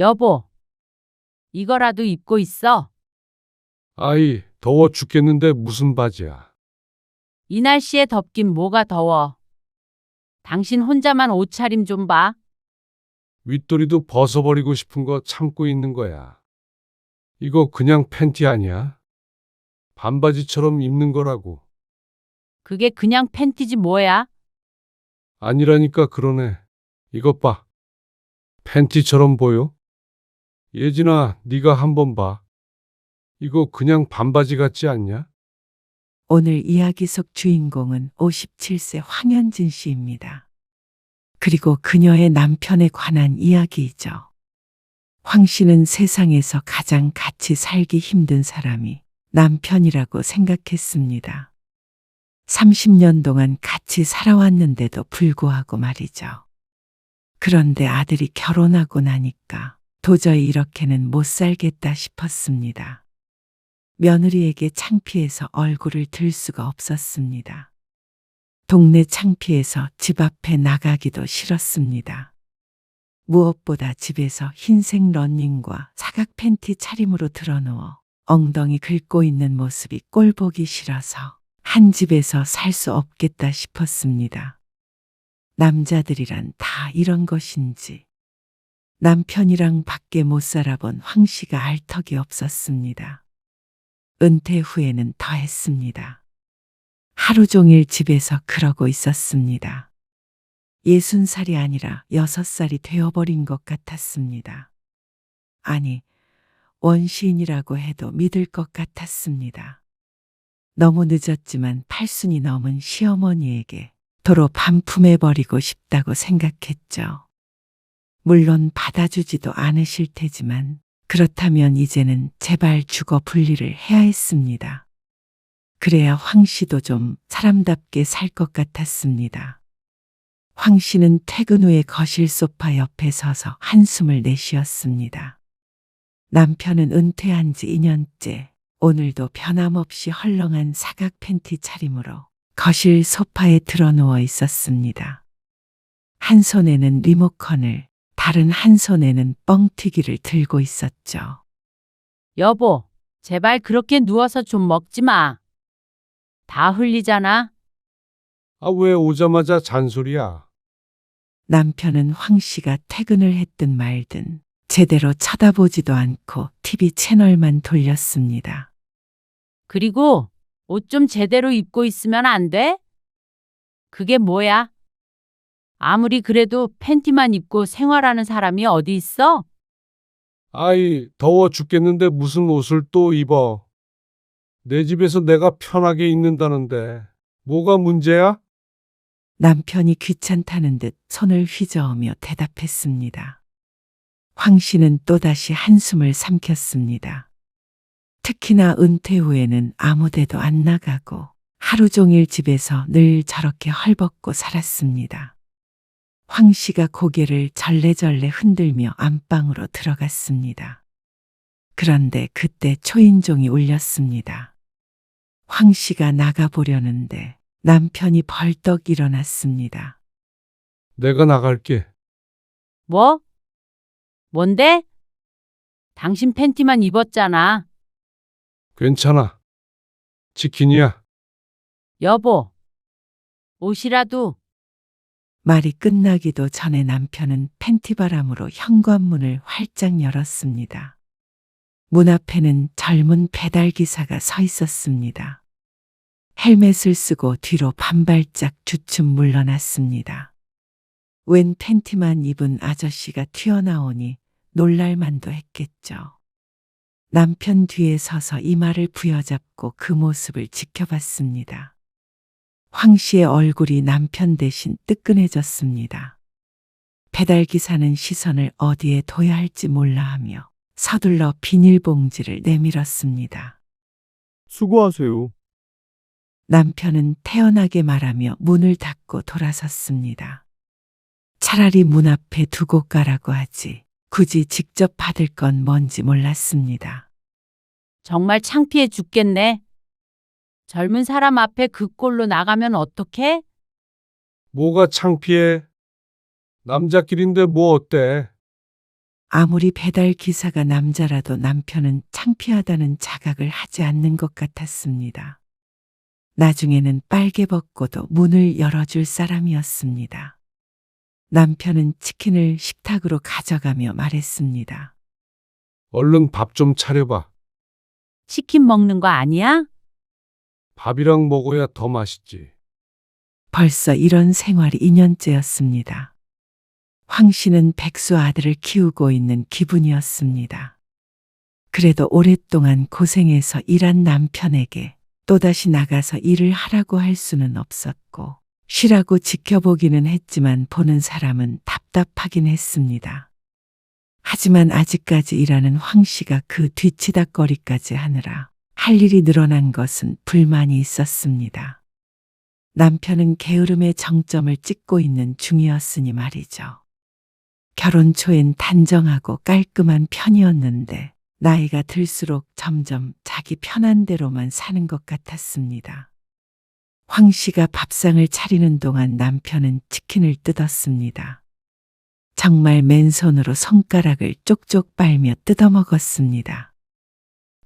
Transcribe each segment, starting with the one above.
여보, 이거라도 입고 있어. 아이, 더워 죽겠는데 무슨 바지야? 이 날씨에 덥긴 뭐가 더워. 당신 혼자만 옷차림 좀 봐. 윗도리도 벗어버리고 싶은 거 참고 있는 거야. 이거 그냥 팬티 아니야? 반바지처럼 입는 거라고. 그게 그냥 팬티지 뭐야? 아니라니까 그러네. 이것 봐. 팬티처럼 보여? 예진아, 네가 한번 봐. 이거 그냥 반바지 같지 않냐? 오늘 이야기 속 주인공은 57세 황현진 씨입니다. 그리고 그녀의 남편에 관한 이야기이죠. 황 씨는 세상에서 가장 같이 살기 힘든 사람이 남편이라고 생각했습니다. 30년 동안 같이 살아왔는데도 불구하고 말이죠. 그런데 아들이 결혼하고 나니까 도저히 이렇게는 못 살겠다 싶었습니다. 며느리에게 창피해서 얼굴을 들 수가 없었습니다. 동네 창피해서 집 앞에 나가기도 싫었습니다. 무엇보다 집에서 흰색 러닝과 사각 팬티 차림으로 드러누워 엉덩이 긁고 있는 모습이 꼴보기 싫어서 한 집에서 살 수 없겠다 싶었습니다. 남자들이란 다 이런 것인지 남편이랑 밖에 못 살아본 황 씨가 알 턱이 없었습니다. 은퇴 후에는 더 했습니다. 하루 종일 집에서 그러고 있었습니다. 60살이 아니라 6살이 되어버린 것 같았습니다. 아니, 원시인이라고 해도 믿을 것 같았습니다. 너무 늦었지만 8순이 넘은 시어머니에게 도로 반품해버리고 싶다고 생각했죠. 물론 받아주지도 않으실 테지만 그렇다면 이제는 제발 죽어 분리를 해야 했습니다. 그래야 황 씨도 좀 사람답게 살 것 같았습니다. 황 씨는 퇴근 후에 거실 소파 옆에 서서 한숨을 내쉬었습니다. 남편은 은퇴한 지 2년째 오늘도 변함없이 헐렁한 사각 팬티 차림으로 거실 소파에 드러누워 있었습니다. 한 손에는 리모컨을, 다른 한 손에는 뻥튀기를 들고 있었죠. 여보, 제발 그렇게 누워서 좀 먹지 마. 다 흘리잖아. 아, 왜 오자마자 잔소리야? 남편은 황 씨가 퇴근을 했든 말든 제대로 쳐다보지도 않고 TV 채널만 돌렸습니다. 그리고 옷 좀 제대로 입고 있으면 안 돼? 그게 뭐야? 아무리 그래도 팬티만 입고 생활하는 사람이 어디 있어? 아이, 더워 죽겠는데 무슨 옷을 또 입어? 내 집에서 내가 편하게 있는다는데 뭐가 문제야? 남편이 귀찮다는 듯 손을 휘저으며 대답했습니다. 황 씨는 또다시 한숨을 삼켰습니다. 특히나 은퇴 후에는 아무 데도 안 나가고 하루 종일 집에서 늘 저렇게 헐벗고 살았습니다. 황 씨가 고개를 절레절레 흔들며 안방으로 들어갔습니다. 그런데 그때 초인종이 울렸습니다. 황 씨가 나가보려는데 남편이 벌떡 일어났습니다. 내가 나갈게. 뭐? 뭔데? 당신 팬티만 입었잖아. 괜찮아. 치킨이야. 여보, 옷이라도. 말이 끝나기도 전에 남편은 팬티바람으로 현관문을 활짝 열었습니다. 문 앞에는 젊은 배달기사가 서 있었습니다. 헬멧을 쓰고 뒤로 반발짝 주춤 물러났습니다. 웬 팬티만 입은 아저씨가 튀어나오니 놀랄만도 했겠죠. 남편 뒤에 서서 이마를 부여잡고 그 모습을 지켜봤습니다. 황 씨의 얼굴이 남편 대신 뜨끈해졌습니다. 배달기사는 시선을 어디에 둬야 할지 몰라 하며 서둘러 비닐봉지를 내밀었습니다. 수고하세요. 남편은 태연하게 말하며 문을 닫고 돌아섰습니다. 차라리 문 앞에 두고 가라고 하지 굳이 직접 받을 건 뭔지 몰랐습니다. 정말 창피해 죽겠네. 젊은 사람 앞에 그 꼴로 나가면 어떡해? 뭐가 창피해? 남자끼리인데 뭐 어때? 아무리 배달 기사가 남자라도 남편은 창피하다는 자각을 하지 않는 것 같았습니다. 나중에는 빨개 벗고도 문을 열어줄 사람이었습니다. 남편은 치킨을 식탁으로 가져가며 말했습니다. 얼른 밥 좀 차려봐. 치킨 먹는 거 아니야? 밥이랑 먹어야 더 맛있지. 벌써 이런 생활이 2년째였습니다. 황 씨는 백수 아들을 키우고 있는 기분이었습니다. 그래도 오랫동안 고생해서 일한 남편에게 또다시 나가서 일을 하라고 할 수는 없었고, 쉬라고 지켜보기는 했지만 보는 사람은 답답하긴 했습니다. 하지만 아직까지 일하는 황 씨가 그 뒤치다꺼리까지 하느라 할 일이 늘어난 것은 불만이 있었습니다. 남편은 게으름의 정점을 찍고 있는 중이었으니 말이죠. 결혼 초엔 단정하고 깔끔한 편이었는데 나이가 들수록 점점 자기 편한 대로만 사는 것 같았습니다. 황 씨가 밥상을 차리는 동안 남편은 치킨을 뜯었습니다. 정말 맨손으로 손가락을 쪽쪽 빨며 뜯어먹었습니다.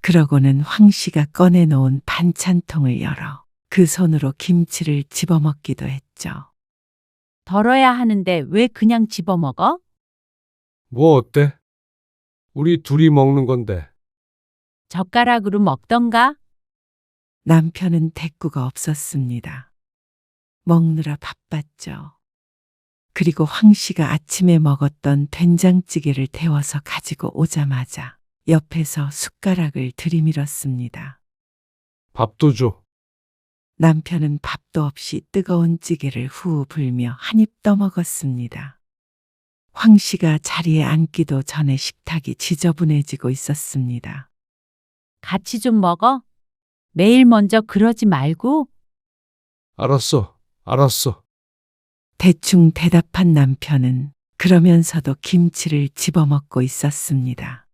그러고는 황 씨가 꺼내놓은 반찬통을 열어 그 손으로 김치를 집어먹기도 했죠. 덜어야 하는데 왜 그냥 집어먹어? 뭐 어때? 우리 둘이 먹는 건데. 젓가락으로 먹던가? 남편은 대꾸가 없었습니다. 먹느라 바빴죠. 그리고 황 씨가 아침에 먹었던 된장찌개를 데워서 가지고 오자마자 옆에서 숟가락을 들이밀었습니다. 밥도 줘. 남편은 밥도 없이 뜨거운 찌개를 후 불며 한 입 떠먹었습니다. 황 씨가 자리에 앉기도 전에 식탁이 지저분해지고 있었습니다. 같이 좀 먹어? 매일 먼저 그러지 말고. 알았어. 알았어. 대충 대답한 남편은 그러면서도 김치를 집어먹고 있었습니다.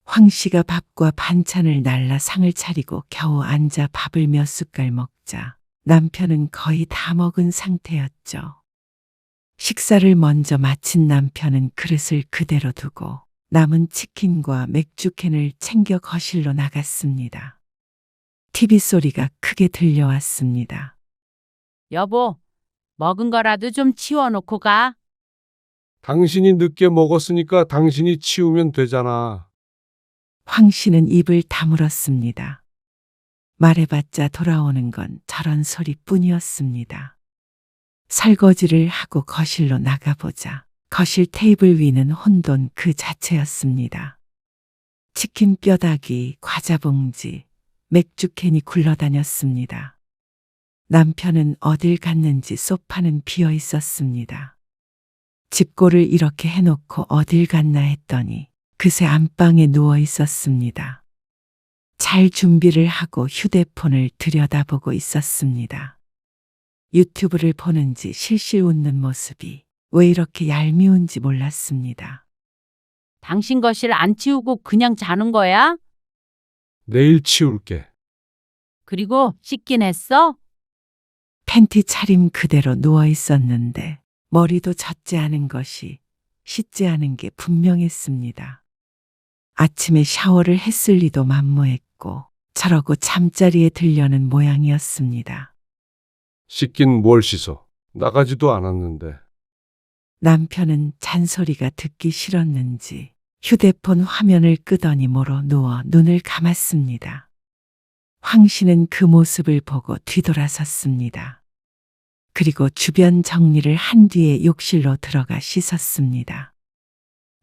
황 씨가 밥과 반찬을 날라 상을 차리고 겨우 앉아 밥을 몇 숟갈 먹자 남편은 거의 다 먹은 상태였죠. 식사를 먼저 마친 남편은 그릇을 그대로 두고 남은 치킨과 맥주캔을 챙겨 거실로 나갔습니다. TV 소리가 크게 들려왔습니다. 여보, 먹은 거라도 좀 치워놓고 가. 당신이 늦게 먹었으니까 당신이 치우면 되잖아. 황 씨는 입을 다물었습니다. 말해봤자 돌아오는 건 저런 소리뿐이었습니다. 설거지를 하고 거실로 나가보자 거실 테이블 위는 혼돈 그 자체였습니다. 치킨 뼈다귀, 과자 봉지, 맥주캔이 굴러다녔습니다. 남편은 어딜 갔는지 소파는 비어 있었습니다. 집고를 이렇게 해놓고 어딜 갔나 했더니 그새 안방에 누워 있었습니다. 잘 준비를 하고 휴대폰을 들여다보고 있었습니다. 유튜브를 보는지 실실 웃는 모습이 왜 이렇게 얄미운지 몰랐습니다. 당신 거실 안 치우고 그냥 자는 거야? 내일 치울게. 그리고 씻긴 했어? 팬티 차림 그대로 누워 있었는데 머리도 젖지 않은 것이 씻지 않은 게 분명했습니다. 아침에 샤워를 했을 리도 만무했고 저러고 잠자리에 들려는 모양이었습니다. 씻긴 뭘 씻어. 나가지도 않았는데. 남편은 잔소리가 듣기 싫었는지 휴대폰 화면을 끄더니 모로 누워 눈을 감았습니다. 황 씨는 그 모습을 보고 뒤돌아섰습니다. 그리고 주변 정리를 한 뒤에 욕실로 들어가 씻었습니다.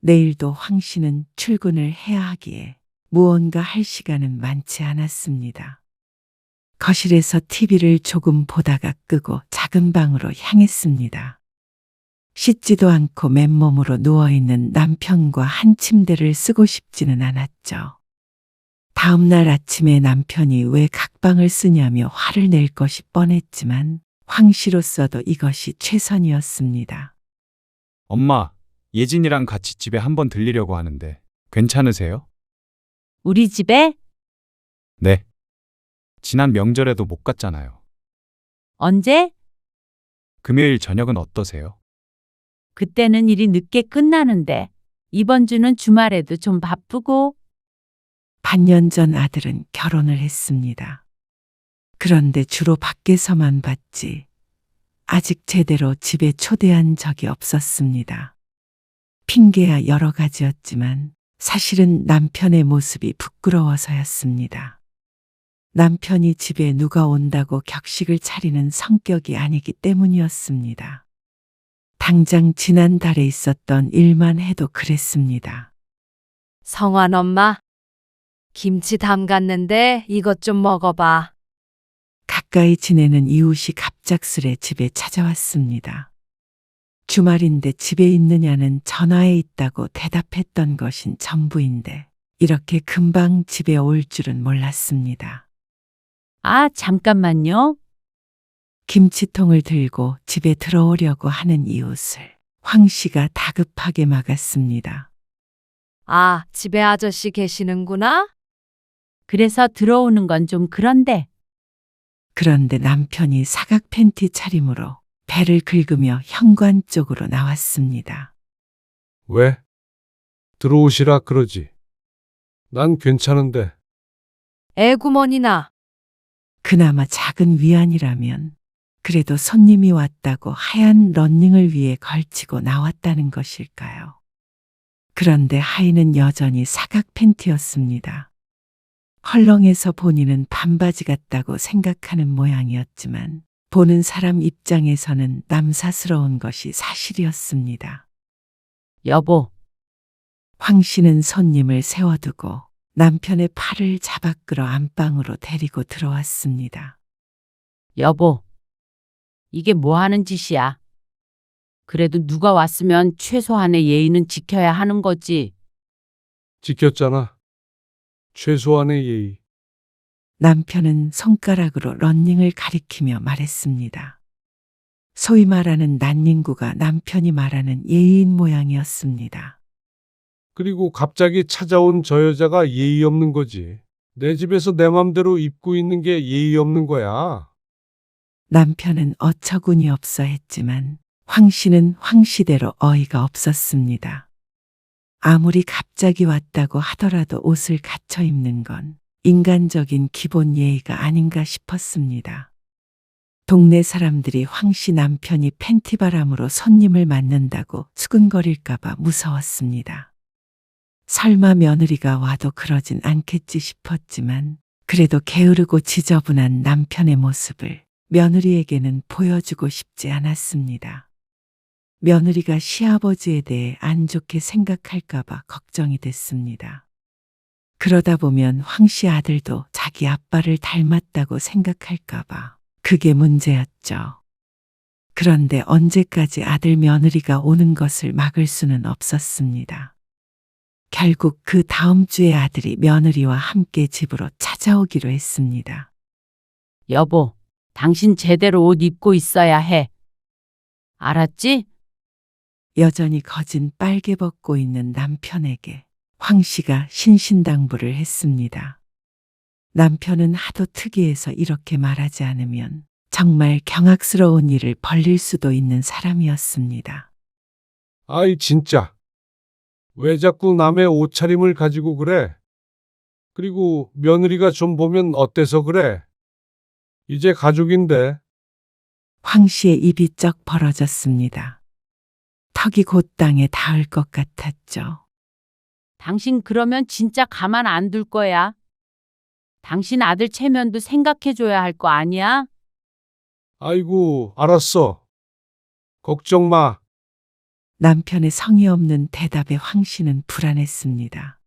내일도 황 씨는 출근을 해야 하기에 무언가 할 시간은 많지 않았습니다. 거실에서 TV를 조금 보다가 끄고 작은 방으로 향했습니다. 씻지도 않고 맨몸으로 누워있는 남편과 한 침대를 쓰고 싶지는 않았죠. 다음 날 아침에 남편이 왜 각방을 쓰냐며 화를 낼 것이 뻔했지만 황 씨로서도 이것이 최선이었습니다. 엄마, 예진이랑 같이 집에 한번 들리려고 하는데 괜찮으세요? 우리 집에? 네. 지난 명절에도 못 갔잖아요. 언제? 금요일 저녁은 어떠세요? 그때는 일이 늦게 끝나는데. 이번 주는 주말에도 좀 바쁘고. 반년 전 아들은 결혼을 했습니다. 그런데 주로 밖에서만 봤지 아직 제대로 집에 초대한 적이 없었습니다. 핑계야 여러 가지였지만 사실은 남편의 모습이 부끄러워서였습니다. 남편이 집에 누가 온다고 격식을 차리는 성격이 아니기 때문이었습니다. 당장 지난달에 있었던 일만 해도 그랬습니다. 성환 엄마, 김치 담갔는데 이것 좀 먹어봐. 가까이 지내는 이웃이 갑작스레 집에 찾아왔습니다. 주말인데 집에 있느냐는 전화에 있다고 대답했던 것인 전부인데 이렇게 금방 집에 올 줄은 몰랐습니다. 아, 잠깐만요. 김치통을 들고 집에 들어오려고 하는 이웃을 황 씨가 다급하게 막았습니다. 아, 집에 아저씨 계시는구나? 그래서 들어오는 건 좀 그런데. 그런데 남편이 사각 팬티 차림으로 배를 긁으며 현관 쪽으로 나왔습니다. 왜? 들어오시라 그러지. 난 괜찮은데. 애구머니나. 그나마 작은 위안이라면 그래도 손님이 왔다고 하얀 러닝을 위해 걸치고 나왔다는 것일까요? 그런데 하의는 여전히 사각 팬티였습니다. 헐렁해서 본인은 반바지 같다고 생각하는 모양이었지만 보는 사람 입장에서는 남사스러운 것이 사실이었습니다. 여보, 황 씨는 손님을 세워두고 남편의 팔을 잡아 끌어 안방으로 데리고 들어왔습니다. 여보. 이게 뭐 하는 짓이야? 그래도 누가 왔으면 최소한의 예의는 지켜야 하는 거지. 지켰잖아. 최소한의 예의. 남편은 손가락으로 런닝을 가리키며 말했습니다. 소위 말하는 난닝구가 남편이 말하는 예의인 모양이었습니다. 그리고 갑자기 찾아온 저 여자가 예의 없는 거지. 내 집에서 내 맘대로 입고 있는 게 예의 없는 거야. 남편은 어처구니 없어 했지만 황 씨는 황 씨대로 어이가 없었습니다. 아무리 갑자기 왔다고 하더라도 옷을 갖춰 입는 건 인간적인 기본 예의가 아닌가 싶었습니다. 동네 사람들이 황 씨 남편이 팬티바람으로 손님을 맞는다고 수근거릴까봐 무서웠습니다. 설마 며느리가 와도 그러진 않겠지 싶었지만 그래도 게으르고 지저분한 남편의 모습을 며느리에게는 보여주고 싶지 않았습니다. 며느리가 시아버지에 대해 안 좋게 생각할까봐 걱정이 됐습니다. 그러다 보면 황 씨 아들도 자기 아빠를 닮았다고 생각할까봐 그게 문제였죠. 그런데 언제까지 아들 며느리가 오는 것을 막을 수는 없었습니다. 결국 그 다음 주에 아들이 며느리와 함께 집으로 찾아오기로 했습니다. 여보, 당신 제대로 옷 입고 있어야 해. 알았지? 여전히 거진 빨개 벗고 있는 남편에게 황 씨가 신신당부를 했습니다. 남편은 하도 특이해서 이렇게 말하지 않으면 정말 경악스러운 일을 벌릴 수도 있는 사람이었습니다. 아이 진짜. 왜 자꾸 남의 옷차림을 가지고 그래? 그리고 며느리가 좀 보면 어때서 그래? 이제 가족인데. 황 씨의 입이 쩍 벌어졌습니다. 턱이 곧 땅에 닿을 것 같았죠. 당신 그러면 진짜 가만 안 둘 거야. 당신 아들 체면도 생각해줘야 할 거 아니야? 아이고, 알았어. 걱정 마. 남편의 성의 없는 대답에 황 씨는 불안했습니다.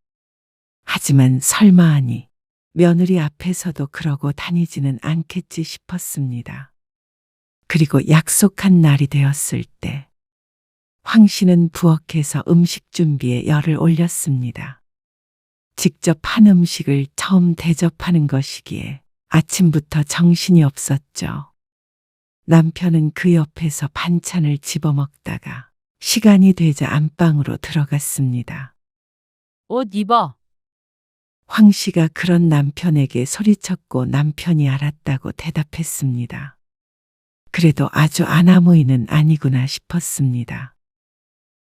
하지만 설마 하니 며느리 앞에서도 그러고 다니지는 않겠지 싶었습니다. 그리고 약속한 날이 되었을 때 황 씨는 부엌에서 음식 준비에 열을 올렸습니다. 직접 한 음식을 처음 대접하는 것이기에 아침부터 정신이 없었죠. 남편은 그 옆에서 반찬을 집어먹다가 시간이 되자 안방으로 들어갔습니다. 옷 입어. 황 씨가 그런 남편에게 소리쳤고 남편이 알았다고 대답했습니다. 그래도 아주 아나무인은 아니구나 싶었습니다.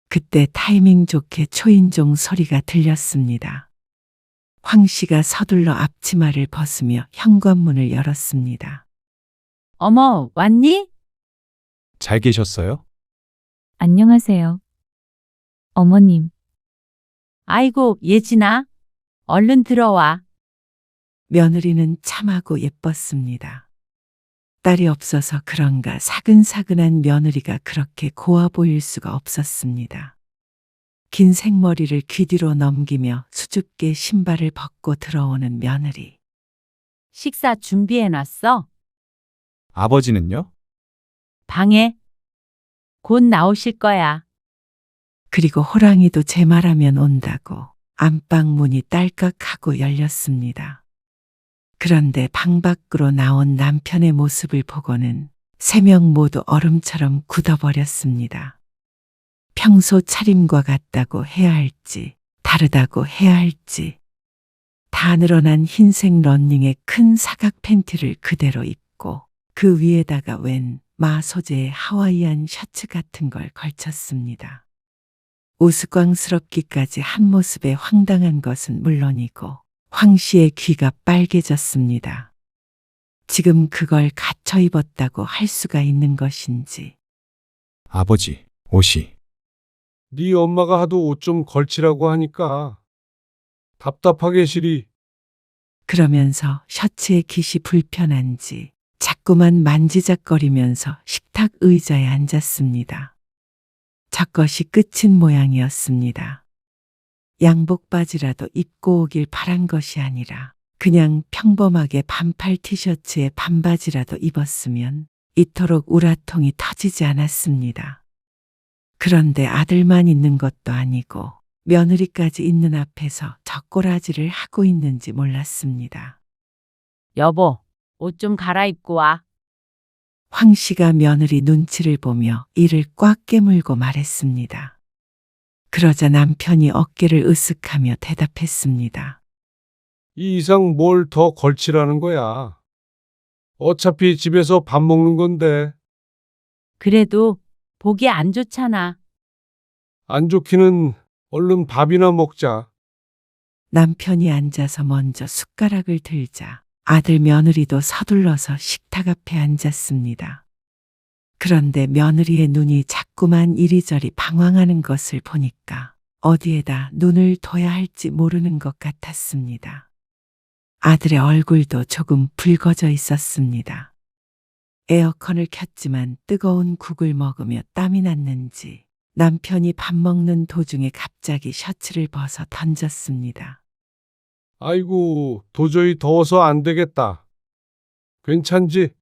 그때 타이밍 좋게 초인종 소리가 들렸습니다. 황 씨가 서둘러 앞치마를 벗으며 현관문을 열었습니다. 어머, 왔니? 잘 계셨어요? 안녕하세요. 어머님, 아이고, 예진아. 얼른 들어와. 며느리는 참하고 예뻤습니다. 딸이 없어서 그런가 사근사근한 며느리가 그렇게 고와 보일 수가 없었습니다. 긴 생머리를 귀 뒤로 넘기며 수줍게 신발을 벗고 들어오는 며느리. 식사 준비해놨어. 아버지는요? 방에. 곧 나오실 거야. 그리고 호랑이도 제 말하면 온다고 안방 문이 딸깍하고 열렸습니다. 그런데 방 밖으로 나온 남편의 모습을 보고는 세 명 모두 얼음처럼 굳어버렸습니다. 평소 차림과 같다고 해야 할지, 다르다고 해야 할지. 다 늘어난 흰색 런닝에 큰 사각 팬티를 그대로 입고 그 위에다가 웬 마 소재의 하와이안 셔츠 같은 걸 걸쳤습니다. 우스꽝스럽기까지 한 모습에 황당한 것은 물론이고 황 씨의 귀가 빨개졌습니다. 지금 그걸 갖춰 입었다고 할 수가 있는 것인지. 아버지, 옷이. 네 엄마가 하도 옷 좀 걸치라고 하니까 답답하게 시리. 그러면서 셔츠의 깃이 불편한지 자꾸만 만지작거리면서 식탁 의자에 앉았습니다. 저것이 끝인 모양이었습니다. 양복 바지라도 입고 오길 바란 것이 아니라 그냥 평범하게 반팔 티셔츠에 반바지라도 입었으면 이토록 우라통이 터지지 않았습니다. 그런데 아들만 있는 것도 아니고 며느리까지 있는 앞에서 젓꼬라지를 하고 있는지 몰랐습니다. 여보, 옷 좀 갈아입고 와. 황 씨가 며느리 눈치를 보며 이를 꽉 깨물고 말했습니다. 그러자 남편이 어깨를 으쓱하며 대답했습니다. 이 이상 뭘 더 걸치라는 거야. 어차피 집에서 밥 먹는 건데 그래도 보기 안 좋잖아. 안 좋기는 얼른 밥이나 먹자. 남편이 앉아서 먼저 숟가락을 들자 아들 며느리도 서둘러서 식탁 앞에 앉았습니다. 그런데 며느리의 눈이 자꾸만 이리저리 방황하는 것을 보니까 어디에다 눈을 둬야 할지 모르는 것 같았습니다. 아들의 얼굴도 조금 붉어져 있었습니다. 에어컨을 켰지만 뜨거운 국을 먹으며 땀이 났는지 남편이 밥 먹는 도중에 갑자기 셔츠를 벗어 던졌습니다. 아이고, 도저히 더워서 안 되겠다. 괜찮지?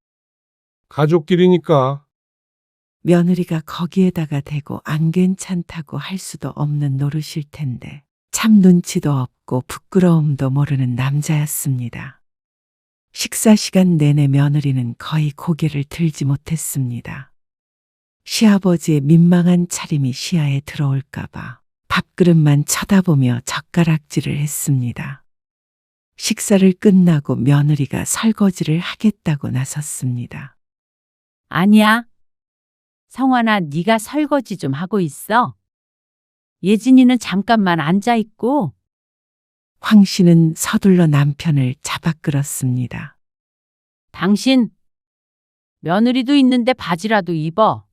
가족끼리니까. 며느리가 거기에다가 대고 안 괜찮다고 할 수도 없는 노릇일 텐데 참 눈치도 없고 부끄러움도 모르는 남자였습니다. 식사 시간 내내 며느리는 거의 고개를 들지 못했습니다. 시아버지의 민망한 차림이 시야에 들어올까봐 밥그릇만 쳐다보며 젓가락질을 했습니다. 식사를 끝나고 며느리가 설거지를 하겠다고 나섰습니다. 아니야. 성환아, 네가 설거지 좀 하고 있어. 예진이는 잠깐만 앉아 있고. 황 씨는 서둘러 남편을 잡아 끌었습니다. 당신 며느리도 있는데 바지라도 입어.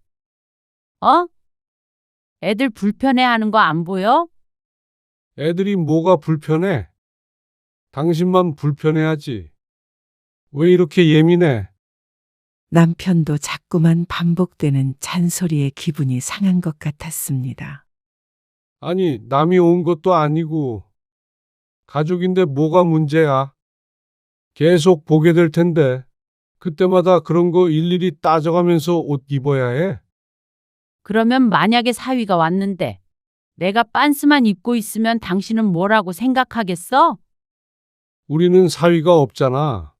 어? 애들 불편해하는 거 안 보여? 애들이 뭐가 불편해? 당신만 불편해하지. 왜 이렇게 예민해? 남편도 자꾸만 반복되는 잔소리에 기분이 상한 것 같았습니다. 아니, 남이 온 것도 아니고 가족인데 뭐가 문제야? 계속 보게 될 텐데 그때마다 그런 거 일일이 따져가면서 옷 입어야 해? 그러면 만약에 사위가 왔는데 내가 빤스만 입고 있으면 당신은 뭐라고 생각하겠어? 우리는 사위가 없잖아.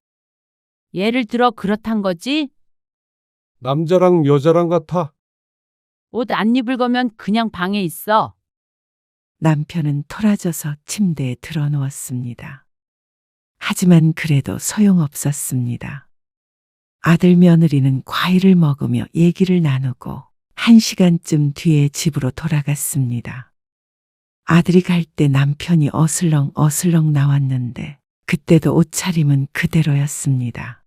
예를 들어 그렇단 거지? 남자랑 여자랑 같아. 옷 안 입을 거면 그냥 방에 있어. 남편은 토라져서 침대에 드러누웠습니다. 하지만 그래도 소용없었습니다. 아들 며느리는 과일을 먹으며 얘기를 나누고 1시간쯤 뒤에 집으로 돌아갔습니다. 아들이 갈 때 남편이 어슬렁 나왔는데 그때도 옷차림은 그대로였습니다.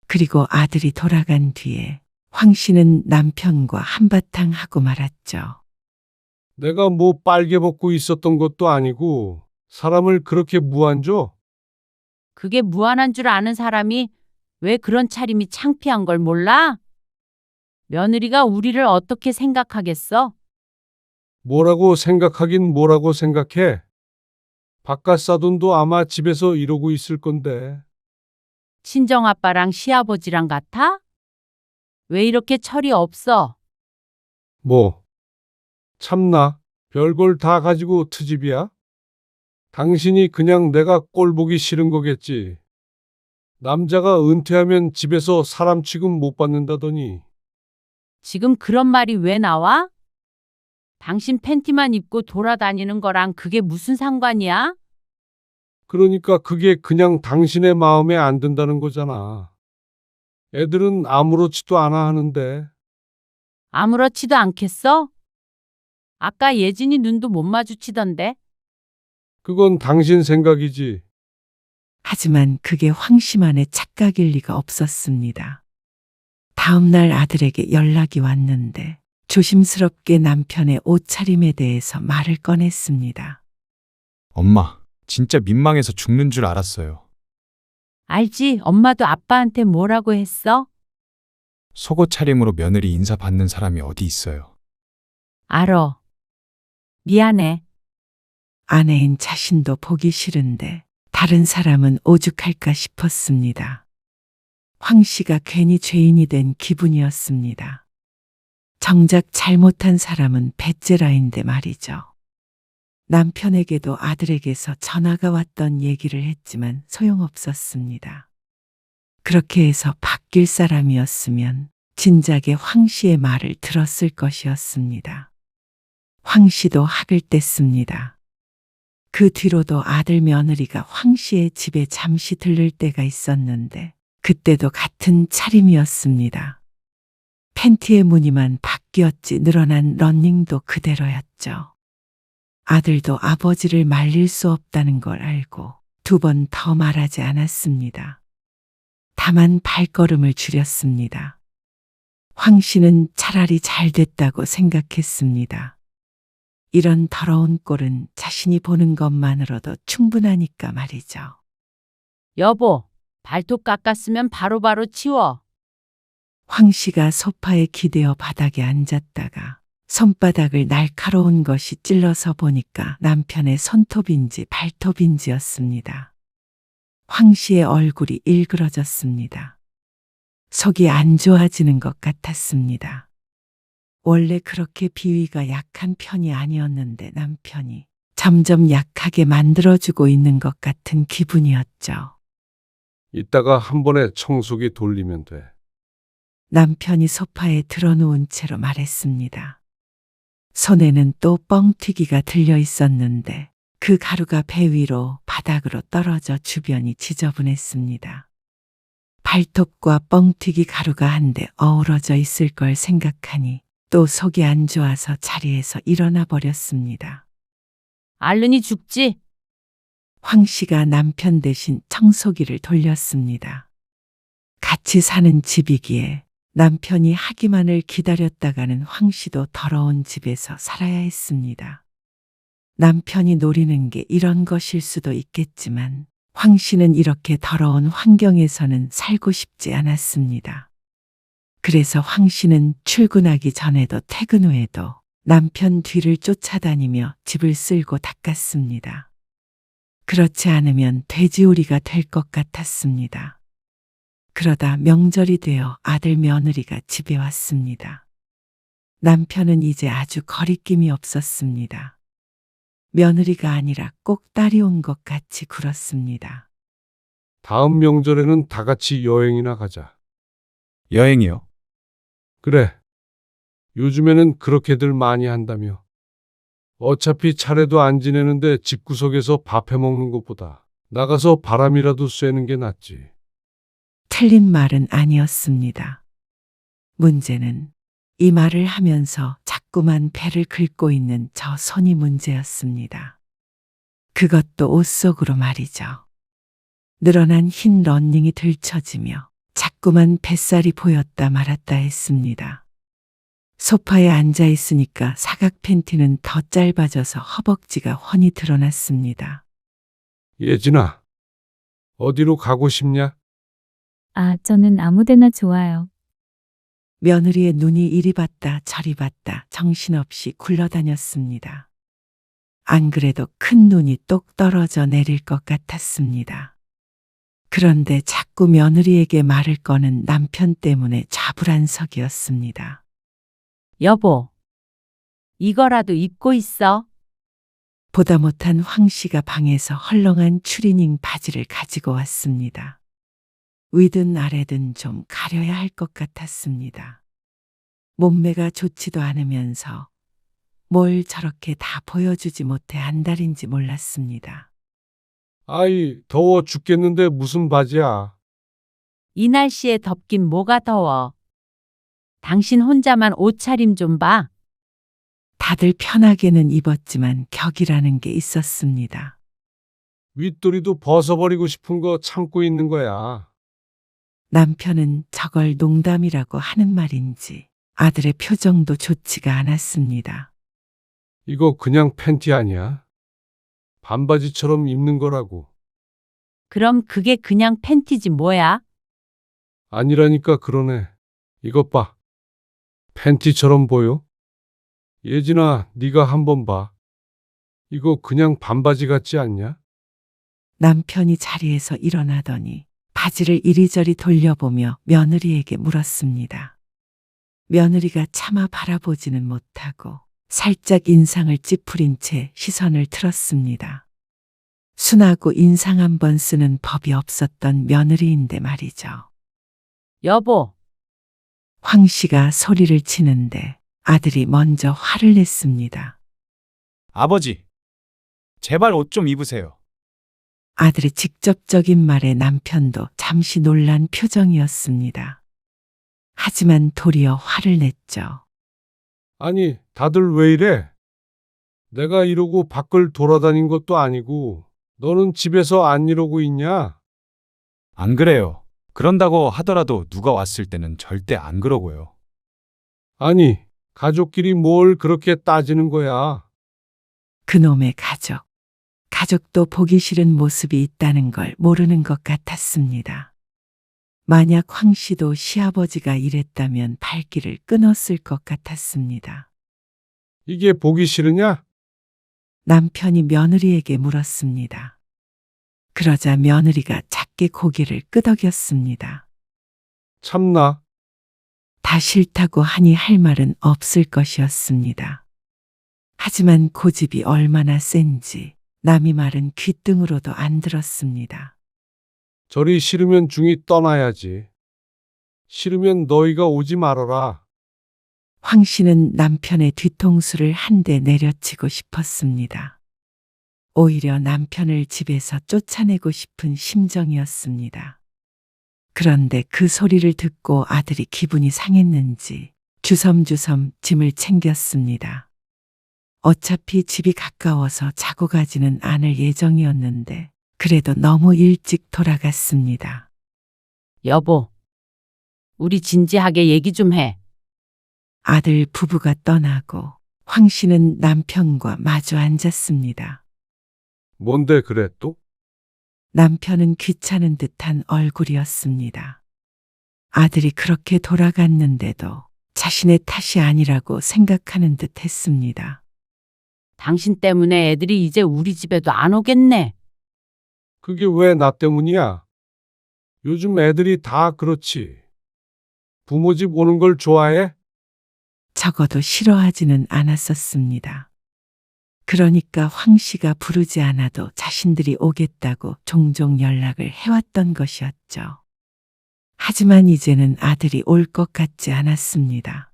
그리고 아들이 돌아간 뒤에 황 씨는 남편과 한바탕 하고 말았죠. 내가 뭐 빨개 벗고 있었던 것도 아니고 사람을 그렇게 무안줘? 그게 무한한 줄 아는 사람이 왜 그런 차림이 창피한 걸 몰라? 며느리가 우리를 어떻게 생각하겠어? 뭐라고 생각하긴 뭐라고 생각해? 바깥 사돈도 아마 집에서 이러고 있을 건데. 친정아빠랑 시아버지랑 같아? 왜 이렇게 철이 없어? 뭐, 참나, 별걸 다 가지고 트집이야? 당신이 그냥 내가 꼴 보기 싫은 거겠지. 남자가 은퇴하면 집에서 사람 취급 못 받는다더니. 지금 그런 말이 왜 나와? 당신 팬티만 입고 돌아다니는 거랑 그게 무슨 상관이야? 그러니까 그게 그냥 당신의 마음에 안 든다는 거잖아. 애들은 아무렇지도 않아 하는데. 아무렇지도 않겠어? 아까 예진이 눈도 못 마주치던데. 그건 당신 생각이지. 하지만 그게 황 씨만의 착각일 리가 없었습니다. 다음 날 아들에게 연락이 왔는데 조심스럽게 남편의 옷차림에 대해서 말을 꺼냈습니다. 엄마, 진짜 민망해서 죽는 줄 알았어요. 알지? 엄마도 아빠한테 뭐라고 했어? 속옷 차림으로 며느리 인사 받는 사람이 어디 있어요. 알어. 미안해. 아내인 자신도 보기 싫은데 다른 사람은 오죽할까 싶었습니다. 황 씨가 괜히 죄인이 된 기분이었습니다. 정작 잘못한 사람은 배째라인데 말이죠. 남편에게도 아들에게서 전화가 왔던 얘기를 했지만 소용없었습니다. 그렇게 해서 바뀔 사람이었으면 진작에 황 씨의 말을 들었을 것이었습니다. 황 씨도 학을 뗐습니다. 그 뒤로도 아들 며느리가 황 씨의 집에 잠시 들를 때가 있었는데 그때도 같은 차림이었습니다. 팬티의 무늬만 바뀌었지 늘어난 러닝도 그대로였죠. 아들도 아버지를 말릴 수 없다는 걸 알고 2번 더 말하지 않았습니다. 다만 발걸음을 줄였습니다. 황 씨는 차라리 잘 됐다고 생각했습니다. 이런 더러운 꼴은 자신이 보는 것만으로도 충분하니까 말이죠. 여보, 발톱 깎았으면 바로바로 치워. 황 씨가 소파에 기대어 바닥에 앉았다가 손바닥을 날카로운 것이 찔러서 보니까 남편의 손톱인지 발톱인지였습니다. 황 씨의 얼굴이 일그러졌습니다. 속이 안 좋아지는 것 같았습니다. 원래 그렇게 비위가 약한 편이 아니었는데 남편이 점점 약하게 만들어주고 있는 것 같은 기분이었죠. 이따가 한 번에 청소기 돌리면 돼. 남편이 소파에 드러누운 채로 말했습니다. 손에는 또 뻥튀기가 들려 있었는데 그 가루가 배 위로 바닥으로 떨어져 주변이 지저분했습니다. 발톱과 뻥튀기 가루가 한데 어우러져 있을 걸 생각하니 또 속이 안 좋아서 자리에서 일어나 버렸습니다. 알른이 죽지? 황 씨가 남편 대신 청소기를 돌렸습니다. 같이 사는 집이기에 남편이 하기만을 기다렸다가는 황 씨도 더러운 집에서 살아야 했습니다. 남편이 노리는 게 이런 것일 수도 있겠지만 황 씨는 이렇게 더러운 환경에서는 살고 싶지 않았습니다. 그래서 황 씨는 출근하기 전에도 퇴근 후에도 남편 뒤를 쫓아다니며 집을 쓸고 닦았습니다. 그렇지 않으면 돼지우리가 될 것 같았습니다. 그러다 명절이 되어 아들 며느리가 집에 왔습니다. 남편은 이제 아주 거리낌이 없었습니다. 며느리가 아니라 꼭 딸이 온 것 같이 굴었습니다. 다음 명절에는 다 같이 여행이나 가자. 여행이요? 그래. 요즘에는 그렇게들 많이 한다며. 어차피 차례도 안 지내는데 집구석에서 밥 해먹는 것보다 나가서 바람이라도 쐬는 게 낫지. 틀린 말은 아니었습니다. 문제는 이 말을 하면서 자꾸만 배를 긁고 있는 저 손이 문제였습니다. 그것도 옷 속으로 말이죠. 늘어난 흰 런닝이 들쳐지며 자꾸만 뱃살이 보였다 말았다 했습니다. 소파에 앉아 있으니까 사각 팬티는 더 짧아져서 허벅지가 훤히 드러났습니다. 예진아, 어디로 가고 싶냐? 아, 저는 아무 데나 좋아요. 며느리의 눈이 이리 봤다 저리 봤다 정신없이 굴러다녔습니다. 안 그래도 큰 눈이 똑 떨어져 내릴 것 같았습니다. 그런데 자꾸 며느리에게 말을 거는 남편 때문에 좌불안석이었습니다. 여보, 이거라도 입고 있어. 보다 못한 황 씨가 방에서 헐렁한 추리닝 바지를 가지고 왔습니다. 위든 아래든 좀 가려야 할 것 같았습니다. 몸매가 좋지도 않으면서 뭘 저렇게 다 보여주지 못해 안달인지 몰랐습니다. 아이, 더워 죽겠는데 무슨 바지야? 이 날씨에 덥긴 뭐가 더워. 당신 혼자만 옷차림 좀 봐. 다들 편하게는 입었지만 격이라는 게 있었습니다. 윗도리도 벗어버리고 싶은 거 참고 있는 거야. 남편은 저걸 농담이라고 하는 말인지 아들의 표정도 좋지가 않았습니다. 이거 그냥 팬티 아니야? 반바지처럼 입는 거라고. 그럼 그게 그냥 팬티지 뭐야? 아니라니까 그러네. 이것 봐. 팬티처럼 보여? 예진아, 네가 한번 봐. 이거 그냥 반바지 같지 않냐? 남편이 자리에서 일어나더니 바지를 이리저리 돌려보며 며느리에게 물었습니다. 며느리가 차마 바라보지는 못하고 살짝 인상을 찌푸린 채 시선을 틀었습니다. 순하고 인상 한 번 쓰는 법이 없었던 며느리인데 말이죠. 여보, 황 씨가 소리를 치는데 아들이 먼저 화를 냈습니다. 아버지, 제발 옷 좀 입으세요. 아들의 직접적인 말에 남편도 잠시 놀란 표정이었습니다. 하지만 도리어 화를 냈죠. 아니, 다들 왜 이래? 내가 이러고 밖을 돌아다닌 것도 아니고 너는 집에서 안 이러고 있냐? 안 그래요. 그런다고 하더라도 누가 왔을 때는 절대 안 그러고요. 아니, 가족끼리 뭘 그렇게 따지는 거야? 그놈의 가족. 가족도 보기 싫은 모습이 있다는 걸 모르는 것 같았습니다. 만약 황 씨도 시아버지가 이랬다면 발길을 끊었을 것 같았습니다. 이게 보기 싫으냐? 남편이 며느리에게 물었습니다. 그러자 며느리가 작게 고개를 끄덕였습니다. 참나. 다 싫다고 하니 할 말은 없을 것이었습니다. 하지만 고집이 얼마나 센지 남이 말은 귓등으로도 안 들었습니다. 저리 싫으면 중이 떠나야지. 싫으면 너희가 오지 말아라. 황 씨는 남편의 뒤통수를 한 대 내려치고 싶었습니다. 오히려 남편을 집에서 쫓아내고 싶은 심정이었습니다. 그런데 그 소리를 듣고 아들이 기분이 상했는지 주섬주섬 짐을 챙겼습니다. 어차피 집이 가까워서 자고 가지는 않을 예정이었는데 그래도 너무 일찍 돌아갔습니다. 여보, 우리 진지하게 얘기 좀 해. 아들 부부가 떠나고 황 씨는 남편과 마주 앉았습니다. 뭔데 그래 또? 남편은 귀찮은 듯한 얼굴이었습니다. 아들이 그렇게 돌아갔는데도 자신의 탓이 아니라고 생각하는 듯 했습니다. 당신 때문에 애들이 이제 우리 집에도 안 오겠네. 그게 왜 나 때문이야? 요즘 애들이 다 그렇지. 부모 집 오는 걸 좋아해? 적어도 싫어하지는 않았었습니다. 그러니까 황 씨가 부르지 않아도 자신들이 오겠다고 종종 연락을 해왔던 것이었죠. 하지만 이제는 아들이 올 것 같지 않았습니다.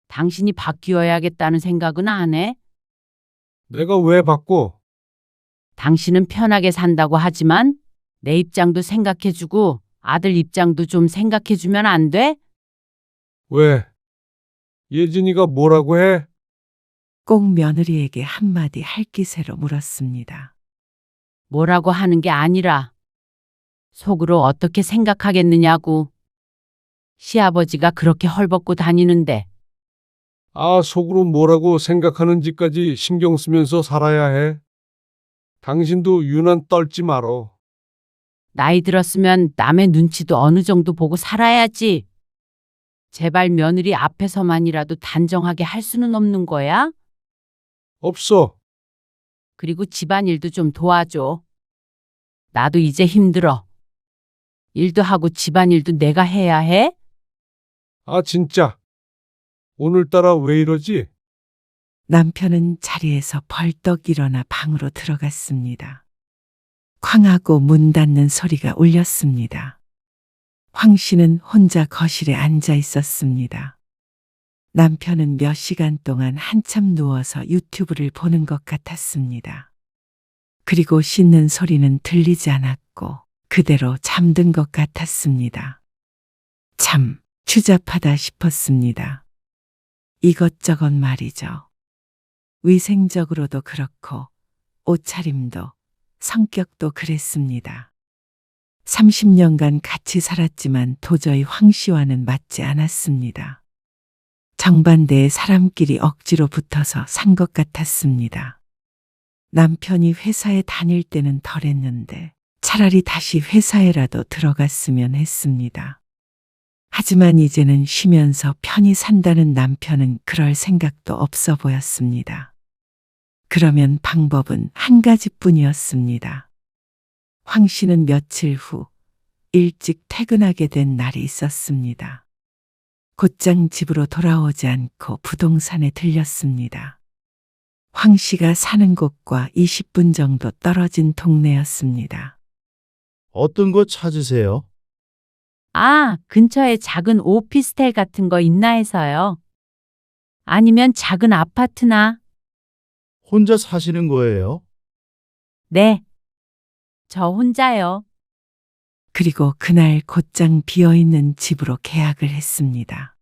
당신이 바뀌어야겠다는 생각은 안 해? 내가 왜 바꿔? 당신은 편하게 산다고 하지만 내 입장도 생각해주고 아들 입장도 좀 생각해주면 안 돼? 왜? 예진이가 뭐라고 해? 꼭 며느리에게 한마디 할 기세로 물었습니다. 뭐라고 하는 게 아니라 속으로 어떻게 생각하겠느냐고. 시아버지가 그렇게 헐벗고 다니는데 아, 속으로 뭐라고 생각하는지까지 신경 쓰면서 살아야 해. 당신도 유난 떨지 말어. 나이 들었으면 남의 눈치도 어느 정도 보고 살아야지. 제발 며느리 앞에서만이라도 단정하게 할 수는 없는 거야? 없어. 그리고 집안일도 좀 도와줘. 나도 이제 힘들어. 일도 하고 집안일도 내가 해야 해? 아, 진짜. 오늘따라 왜 이러지? 남편은 자리에서 벌떡 일어나 방으로 들어갔습니다. 쾅하고 문 닫는 소리가 울렸습니다. 황 씨는 혼자 거실에 앉아 있었습니다. 남편은 몇 시간 동안 한참 누워서 유튜브를 보는 것 같았습니다. 그리고 씻는 소리는 들리지 않았고 그대로 잠든 것 같았습니다. 참 추잡하다 싶었습니다. 이것저것 말이죠. 위생적으로도 그렇고 옷차림도 성격도 그랬습니다. 30년간 같이 살았지만 도저히 황 씨와는 맞지 않았습니다. 정반대의 사람끼리 억지로 붙어서 산 것 같았습니다. 남편이 회사에 다닐 때는 덜했는데 차라리 다시 회사에라도 들어갔으면 했습니다. 하지만 이제는 쉬면서 편히 산다는 남편은 그럴 생각도 없어 보였습니다. 그러면 방법은 한 가지뿐이었습니다. 황 씨는 며칠 후 일찍 퇴근하게 된 날이 있었습니다. 곧장 집으로 돌아오지 않고 부동산에 들렸습니다. 황 씨가 사는 곳과 20분 정도 떨어진 동네였습니다. 어떤 거 찾으세요? 아, 근처에 작은 오피스텔 같은 거 있나 해서요. 아니면 작은 아파트나. 혼자 사시는 거예요? 네. 저 혼자요. 그리고 그날 곧장 비어있는 집으로 계약을 했습니다.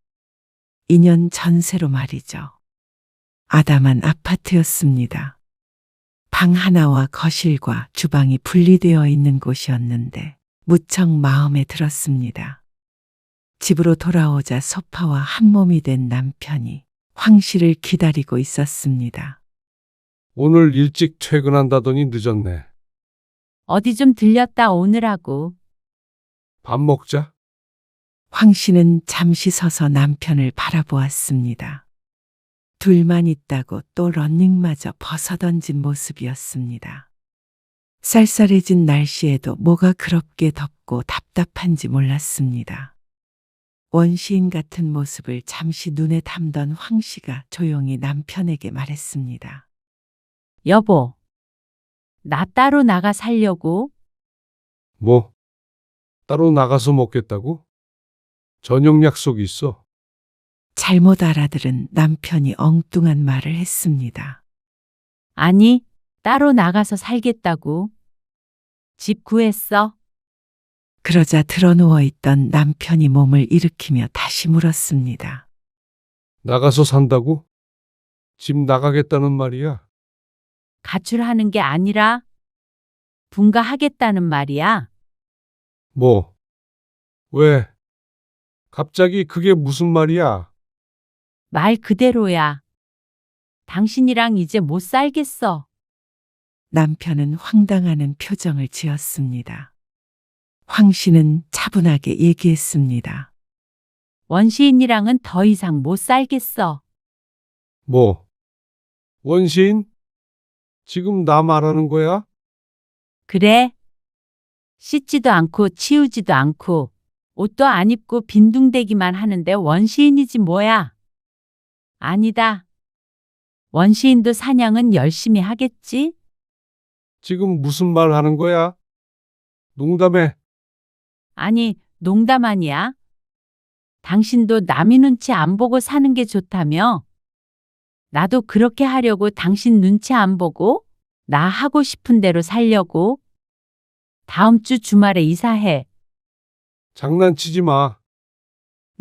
2년 전세로 말이죠. 아담한 아파트였습니다. 방 하나와 거실과 주방이 분리되어 있는 곳이었는데 무척 마음에 들었습니다. 집으로 돌아오자 소파와 한몸이 된 남편이 황 씨를 기다리고 있었습니다. 오늘 일찍 퇴근한다더니 늦었네. 어디 좀 들렸다 오느라고. 밥 먹자. 황 씨는 잠시 서서 남편을 바라보았습니다. 둘만 있다고 또 러닝마저 벗어던진 모습이었습니다. 쌀쌀해진 날씨에도 뭐가 그렇게 덥고 답답한지 몰랐습니다. 원시인 같은 모습을 잠시 눈에 담던 황 씨가 조용히 남편에게 말했습니다. 여보, 나 따로 나가 살려고? 뭐? 따로 나가서 먹겠다고? 저녁 약속 있어. 잘못 알아들은 남편이 엉뚱한 말을 했습니다. 아니, 따로 나가서 살겠다고. 집 구했어. 그러자 드러누워 있던 남편이 몸을 일으키며 다시 물었습니다. 나가서 산다고? 집 나가겠다는 말이야. 가출하는 게 아니라 분가하겠다는 말이야. 뭐? 왜? 갑자기 그게 무슨 말이야? 말 그대로야. 당신이랑 이제 못 살겠어. 남편은 황당하는 표정을 지었습니다. 황 씨는 차분하게 얘기했습니다. 원시인이랑은 더 이상 못 살겠어. 뭐? 원시인? 지금 나 말하는 거야? 그래? 씻지도 않고 치우지도 않고 옷도 안 입고 빈둥대기만 하는데 원시인이지 뭐야. 아니다. 원시인도 사냥은 열심히 하겠지? 지금 무슨 말 하는 거야? 농담해. 아니, 농담 아니야. 당신도 남의 눈치 안 보고 사는 게 좋다며? 나도 그렇게 하려고 당신 눈치 안 보고 나 하고 싶은 대로 살려고. 다음 주 주말에 이사해. 장난치지 마.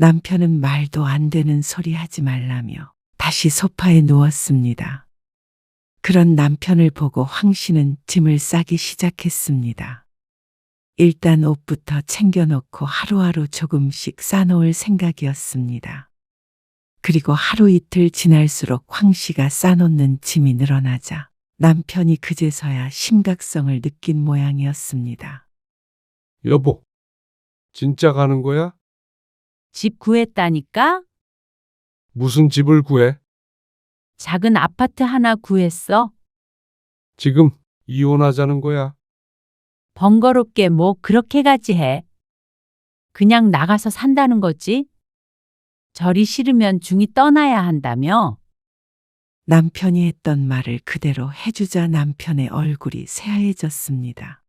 남편은 말도 안 되는 소리 하지 말라며 다시 소파에 누웠습니다. 그런 남편을 보고 황 씨는 짐을 싸기 시작했습니다. 일단 옷부터 챙겨놓고 하루하루 조금씩 싸놓을 생각이었습니다. 그리고 하루 이틀 지날수록 황 씨가 싸놓는 짐이 늘어나자 남편이 그제서야 심각성을 느낀 모양이었습니다. 여보, 진짜 가는 거야? 집 구했다니까? 무슨 집을 구해? 작은 아파트 하나 구했어. 지금 이혼하자는 거야? 번거롭게 뭐 그렇게까지 해. 그냥 나가서 산다는 거지. 절이 싫으면 중이 떠나야 한다며. 남편이 했던 말을 그대로 해주자 남편의 얼굴이 새하얘졌습니다.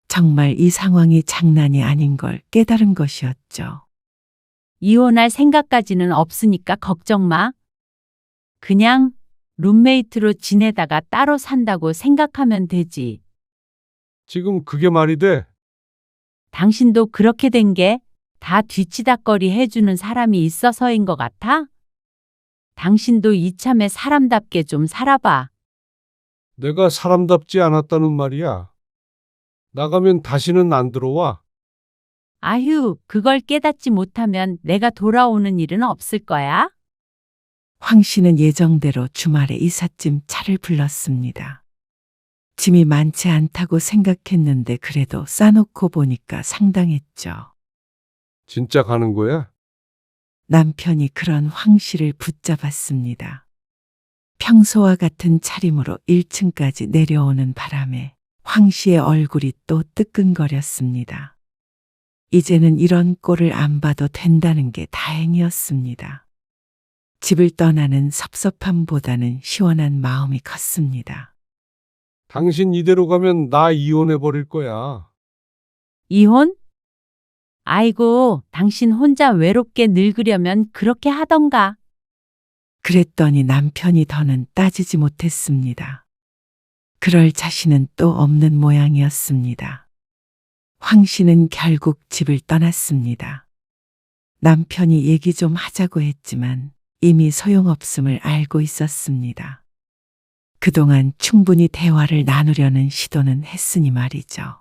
정말 이 상황이 장난이 아닌 걸 깨달은 것이었죠. 이혼할 생각까지는 없으니까 걱정 마. 그냥 룸메이트로 지내다가 따로 산다고 생각하면 되지. 지금 그게 말이 돼? 당신도 그렇게 된 게 다 뒤치다꺼리 해주는 사람이 있어서인 것 같아? 당신도 이참에 사람답게 좀 살아봐. 내가 사람답지 않았다는 말이야. 나가면 다시는 안 들어와. 아휴, 그걸 깨닫지 못하면 내가 돌아오는 일은 없을 거야? 황 씨는 예정대로 주말에 이삿짐 차를 불렀습니다. 짐이 많지 않다고 생각했는데 그래도 싸놓고 보니까 상당했죠. 진짜 가는 거야? 남편이 그런 황 씨를 붙잡았습니다. 평소와 같은 차림으로 1층까지 내려오는 바람에 황 씨의 얼굴이 또 뜨끈거렸습니다. 이제는 이런 꼴을 안 봐도 된다는 게 다행이었습니다. 집을 떠나는 섭섭함보다는 시원한 마음이 컸습니다. 당신 이대로 가면 나 이혼해 버릴 거야. 이혼? 아이고, 당신 혼자 외롭게 늙으려면 그렇게 하던가. 그랬더니 남편이 더는 따지지 못했습니다. 그럴 자신은 또 없는 모양이었습니다. 황 씨는 결국 집을 떠났습니다. 남편이 얘기 좀 하자고 했지만 이미 소용없음을 알고 있었습니다. 그동안 충분히 대화를 나누려는 시도는 했으니 말이죠.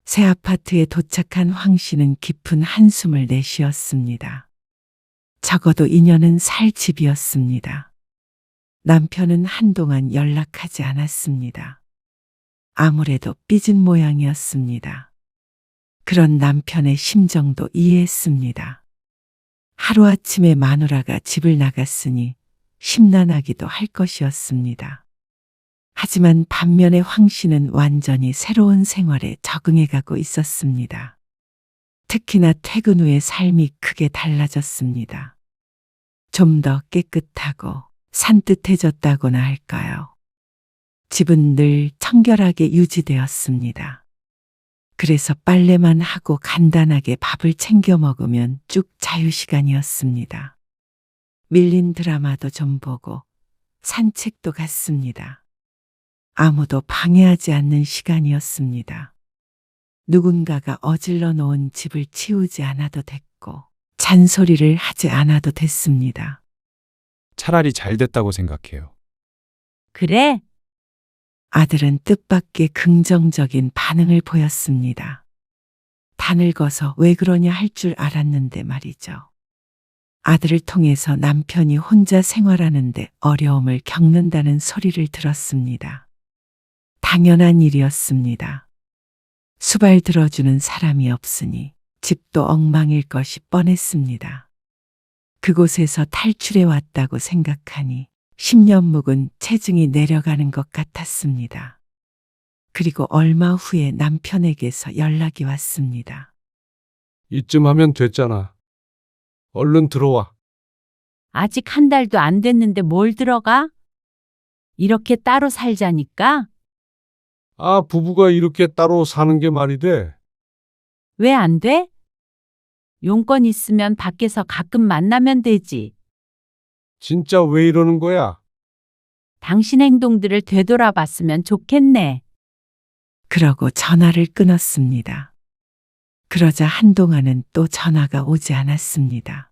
새 아파트에 도착한 황 씨는 깊은 한숨을 내쉬었습니다. 적어도 인연은 살 집이었습니다. 남편은 한동안 연락하지 않았습니다. 아무래도 삐진 모양이었습니다. 그런 남편의 심정도 이해했습니다. 하루아침에 마누라가 집을 나갔으니 심란하기도 할 것이었습니다. 하지만 반면에 황 씨는 완전히 새로운 생활에 적응해가고 있었습니다. 특히나 퇴근 후의 삶이 크게 달라졌습니다. 좀 더 깨끗하고 산뜻해졌다고나 할까요? 집은 늘 청결하게 유지되었습니다. 그래서 빨래만 하고 간단하게 밥을 챙겨 먹으면 쭉 자유시간이었습니다. 밀린 드라마도 좀 보고 산책도 갔습니다. 아무도 방해하지 않는 시간이었습니다. 누군가가 어질러 놓은 집을 치우지 않아도 됐고 잔소리를 하지 않아도 됐습니다. 차라리 잘 됐다고 생각해요. 그래? 아들은 뜻밖의 긍정적인 반응을 보였습니다. 다 늙어서 왜 그러냐 할 줄 알았는데 말이죠. 아들을 통해서 남편이 혼자 생활하는데 어려움을 겪는다는 소리를 들었습니다. 당연한 일이었습니다. 수발 들어주는 사람이 없으니 집도 엉망일 것이 뻔했습니다. 그곳에서 탈출해 왔다고 생각하니 10년 묵은 체증이 내려가는 것 같았습니다. 그리고 얼마 후에 남편에게서 연락이 왔습니다. 이쯤 하면 됐잖아. 얼른 들어와. 아직 한 달도 안 됐는데 뭘 들어가? 이렇게 따로 살자니까? 아, 부부가 이렇게 따로 사는 게 말이 돼? 왜 안 돼? 용건 있으면 밖에서 가끔 만나면 되지. 진짜 왜 이러는 거야? 당신 행동들을 되돌아봤으면 좋겠네. 그러고 전화를 끊었습니다. 그러자 한동안은 또 전화가 오지 않았습니다.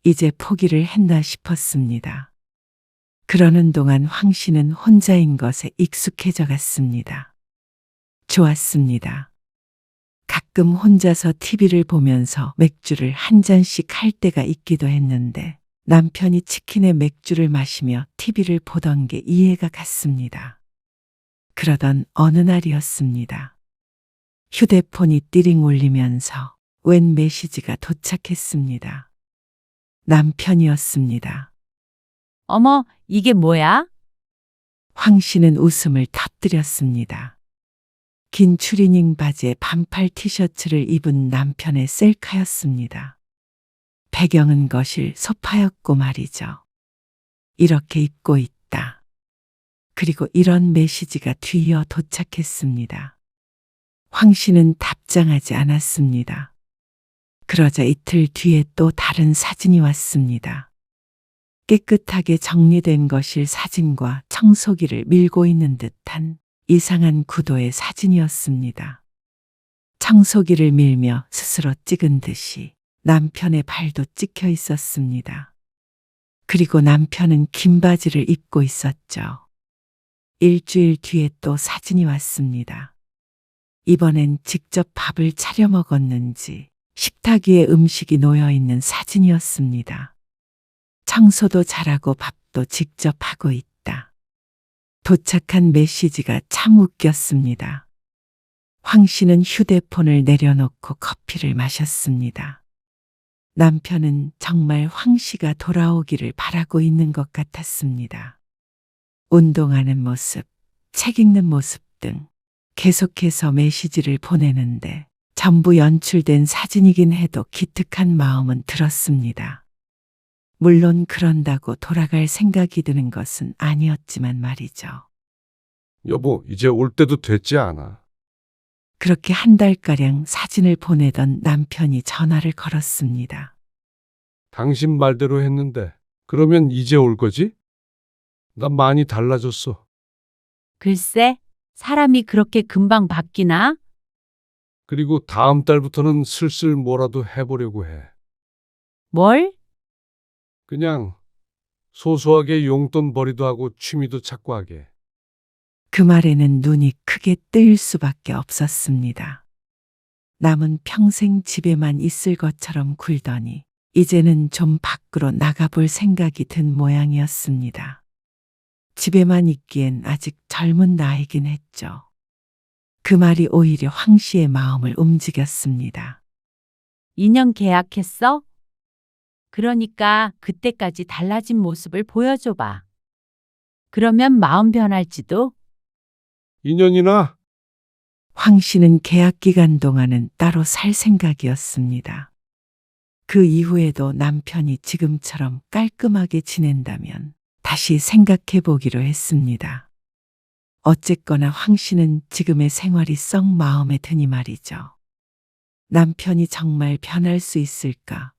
이제 포기를 했나 싶었습니다. 그러는 동안 황 씨는 혼자인 것에 익숙해져 갔습니다. 좋았습니다. 가끔 혼자서 TV를 보면서 맥주를 한 잔씩 할 때가 있기도 했는데 남편이 치킨에 맥주를 마시며 TV를 보던 게 이해가 갔습니다. 그러던 어느 날이었습니다. 휴대폰이 띠링 울리면서 웬 메시지가 도착했습니다. 남편이었습니다. 어머, 이게 뭐야? 황 씨는 웃음을 터뜨렸습니다. 긴 추리닝 바지에 반팔 티셔츠를 입은 남편의 셀카였습니다. 배경은 거실 소파였고 말이죠. 이렇게 입고 있다. 그리고 이런 메시지가 뒤이어 도착했습니다. 황 씨는 답장하지 않았습니다. 그러자 이틀 뒤에 또 다른 사진이 왔습니다. 깨끗하게 정리된 거실 사진과 청소기를 밀고 있는 듯한 이상한 구도의 사진이었습니다. 청소기를 밀며 스스로 찍은 듯이 남편의 발도 찍혀 있었습니다. 그리고 남편은 긴 바지를 입고 있었죠. 일주일 뒤에 또 사진이 왔습니다. 이번엔 직접 밥을 차려 먹었는지 식탁 위에 음식이 놓여 있는 사진이었습니다. 청소도 잘하고 밥도 직접 하고 있다. 도착한 메시지가 참 웃겼습니다. 황 씨는 휴대폰을 내려놓고 커피를 마셨습니다. 남편은 정말 황 씨가 돌아오기를 바라고 있는 것 같았습니다. 운동하는 모습, 책 읽는 모습 등 계속해서 메시지를 보내는데 전부 연출된 사진이긴 해도 기특한 마음은 들었습니다. 물론 그런다고 돌아갈 생각이 드는 것은 아니었지만 말이죠. 여보, 이제 올 때도 됐지 않아? 그렇게 한 달가량 사진을 보내던 남편이 전화를 걸었습니다. 당신 말대로 했는데 그러면 이제 올 거지? 나 많이 달라졌어. 글쎄, 사람이 그렇게 금방 바뀌나? 그리고 다음 달부터는 슬슬 뭐라도 해보려고 해. 뭘? 그냥 소소하게 용돈 벌이도 하고 취미도 찾고 하게. 그 말에는 눈이 크게 뜨일 수밖에 없었습니다. 남은 평생 집에만 있을 것처럼 굴더니 이제는 좀 밖으로 나가볼 생각이 든 모양이었습니다. 집에만 있기엔 아직 젊은 나이긴 했죠. 그 말이 오히려 황 씨의 마음을 움직였습니다. 2년 계약했어? 그러니까 그때까지 달라진 모습을 보여줘봐. 그러면 마음 변할지도? 2년이나? 황 씨는 계약 기간 동안은 따로 살 생각이었습니다. 그 이후에도 남편이 지금처럼 깔끔하게 지낸다면 다시 생각해 보기로 했습니다. 어쨌거나 황 씨는 지금의 생활이 썩 마음에 드니 말이죠. 남편이 정말 변할 수 있을까?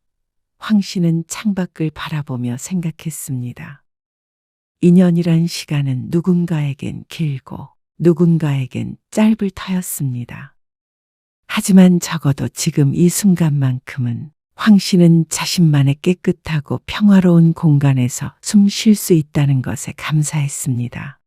황 씨는 창밖을 바라보며 생각했습니다. 2년이란 시간은 누군가에겐 길고 누군가에겐 짧을 터였습니다. 하지만 적어도 지금 이 순간만큼은 황 씨는 자신만의 깨끗하고 평화로운 공간에서 숨 쉴 수 있다는 것에 감사했습니다.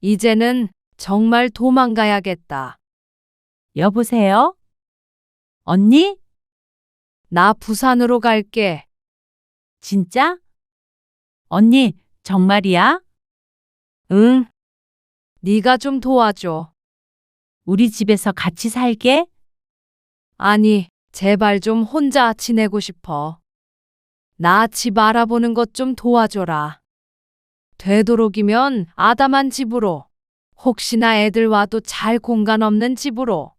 이제는 정말 도망가야겠다. 여보세요? 언니? 나 부산으로 갈게. 진짜? 언니, 정말이야? 응. 네가 좀 도와줘. 우리 집에서 같이 살게? 아니, 제발 좀 혼자 지내고 싶어. 나 집 알아보는 것 좀 도와줘라. 되도록이면 아담한 집으로, 혹시나 애들 와도 잘 공간 없는 집으로.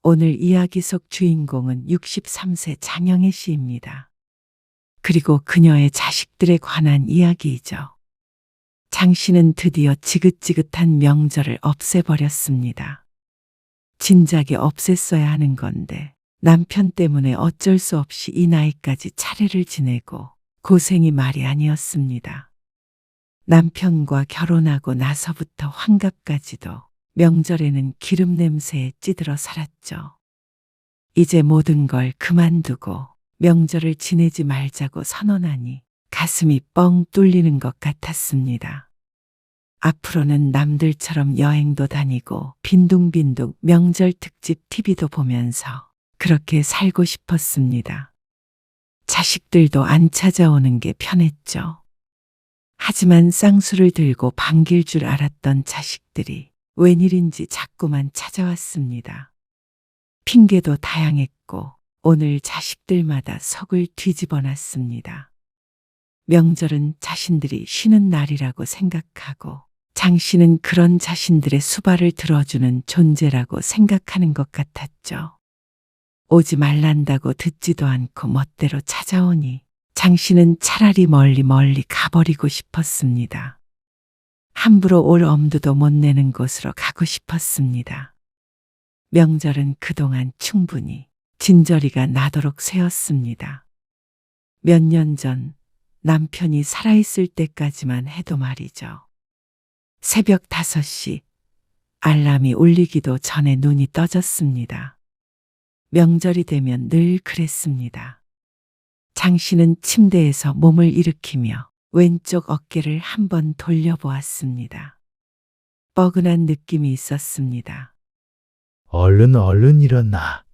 오늘 이야기 속 주인공은 63세 장영애 씨입니다. 그리고 그녀의 자식들에 관한 이야기이죠. 장 씨는 드디어 지긋지긋한 명절을 없애버렸습니다. 진작에 없앴어야 하는 건데 남편 때문에 어쩔 수 없이 이 나이까지 차례를 지내고 고생이 말이 아니었습니다. 남편과 결혼하고 나서부터 환갑까지도 명절에는 기름 냄새에 찌들어 살았죠. 이제 모든 걸 그만두고 명절을 지내지 말자고 선언하니 가슴이 뻥 뚫리는 것 같았습니다. 앞으로는 남들처럼 여행도 다니고 빈둥빈둥 명절 특집 TV도 보면서 그렇게 살고 싶었습니다. 자식들도 안 찾아오는 게 편했죠. 하지만 쌍수를 들고 반길 줄 알았던 자식들이 웬일인지 자꾸만 찾아왔습니다. 핑계도 다양했고 오늘 자식들마다 속을 뒤집어 놨습니다. 명절은 자신들이 쉬는 날이라고 생각하고 장 씨는 그런 자신들의 수발을 들어주는 존재라고 생각하는 것 같았죠. 오지 말란다고 듣지도 않고 멋대로 찾아오니 장 씨는 차라리 멀리 가버리고 싶었습니다. 함부로 올 엄두도 못 내는 곳으로 가고 싶었습니다. 명절은 그동안 충분히 진저리가 나도록 새었습니다. 몇 년 전 남편이 살아있을 때까지만 해도 말이죠. 새벽 5시 알람이 울리기도 전에 눈이 떠졌습니다. 명절이 되면 늘 그랬습니다. 장 씨는 침대에서 몸을 일으키며 왼쪽 어깨를 한번 돌려보았습니다. 뻐근한 느낌이 있었습니다. 얼른 일어나.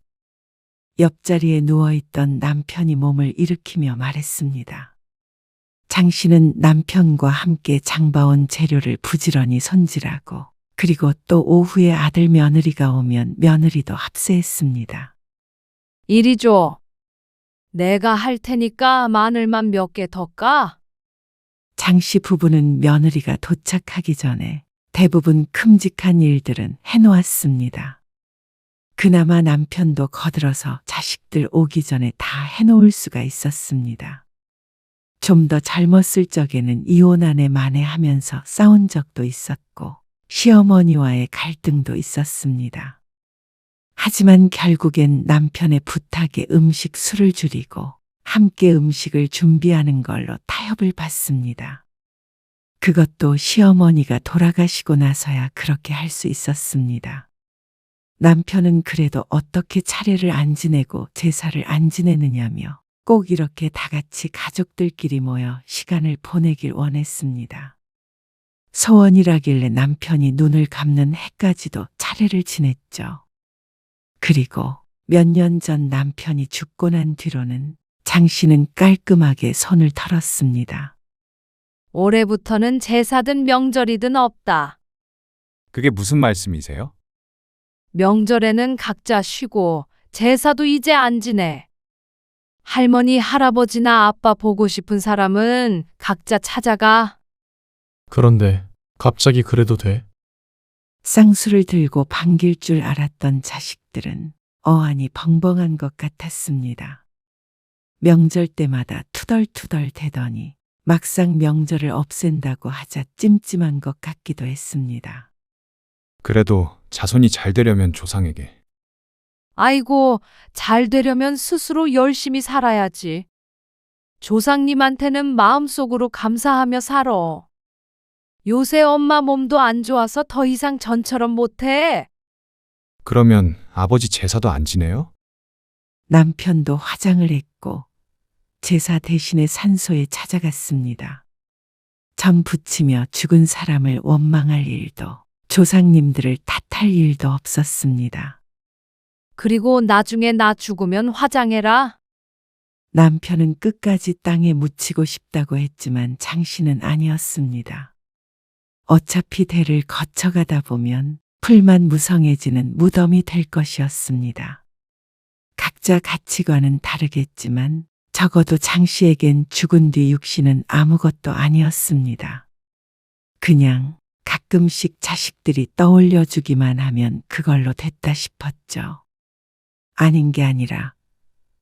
옆자리에 누워있던 남편이 몸을 일으키며 말했습니다. 장 씨는 남편과 함께 장봐온 재료를 부지런히 손질하고 그리고 또 오후에 아들 며느리가 오면 며느리도 합세했습니다. 이리 줘. 내가 할 테니까 마늘만 몇 개 더 까? 장 씨 부부는 며느리가 도착하기 전에 대부분 큼직한 일들은 해놓았습니다. 그나마 남편도 거들어서 자식들 오기 전에 다 해놓을 수가 있었습니다. 좀 더 젊었을 적에는 이혼안에 만회하면서 싸운 적도 있었고 시어머니와의 갈등도 있었습니다. 하지만 결국엔 남편의 부탁에 음식 수를 줄이고 함께 음식을 준비하는 걸로 타협을 받습니다. 그것도 시어머니가 돌아가시고 나서야 그렇게 할 수 있었습니다. 남편은 그래도 어떻게 차례를 안 지내고 제사를 안 지내느냐며 꼭 이렇게 다 같이 가족들끼리 모여 시간을 보내길 원했습니다. 소원이라길래 남편이 눈을 감는 해까지도 차례를 지냈죠. 그리고 몇 년 전 남편이 죽고 난 뒤로는 장 씨는 깔끔하게 손을 털었습니다. 올해부터는 제사든 명절이든 없다. 그게 무슨 말씀이세요? 명절에는 각자 쉬고 제사도 이제 안 지내. 할머니, 할아버지나 아빠 보고 싶은 사람은 각자 찾아가. 그런데 갑자기 그래도 돼? 쌍수를 들고 반길 줄 알았던 자식들은 어안이 벙벙한 것 같았습니다. 명절 때마다 투덜투덜 대더니 막상 명절을 없앤다고 하자 찜찜한 것 같기도 했습니다. 그래도 자손이 잘 되려면 조상에게. 아이고, 잘 되려면 스스로 열심히 살아야지. 조상님한테는 마음속으로 감사하며 살아. 요새 엄마 몸도 안 좋아서 더 이상 전처럼 못해. 그러면 아버지 제사도 안 지내요? 남편도 화장을 했고 제사 대신에 산소에 찾아갔습니다. 전 부치며 죽은 사람을 원망할 일도 조상님들을 탓할 일도 없었습니다. 그리고 나중에 나 죽으면 화장해라. 남편은 끝까지 땅에 묻히고 싶다고 했지만 장 씨는 아니었습니다. 어차피 대를 거쳐가다 보면 풀만 무성해지는 무덤이 될 것이었습니다. 각자 가치관은 다르겠지만 적어도 장 씨에겐 죽은 뒤 육신은 아무것도 아니었습니다. 그냥 가끔씩 자식들이 떠올려주기만 하면 그걸로 됐다 싶었죠. 아닌 게 아니라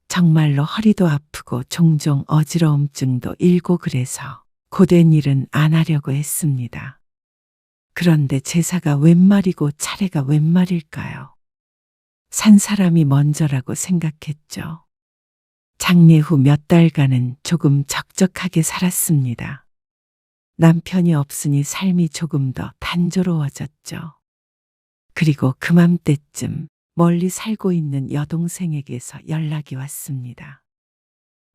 정말로 허리도 아프고 종종 어지러움증도 일고 그래서 고된 일은 안 하려고 했습니다. 그런데 제사가 웬 말이고 차례가 웬 말일까요? 산 사람이 먼저라고 생각했죠. 장례 후 몇 달간은 조금 적적하게 살았습니다. 남편이 없으니 삶이 조금 더 단조로워졌죠. 그리고 그맘때쯤 멀리 살고 있는 여동생에게서 연락이 왔습니다.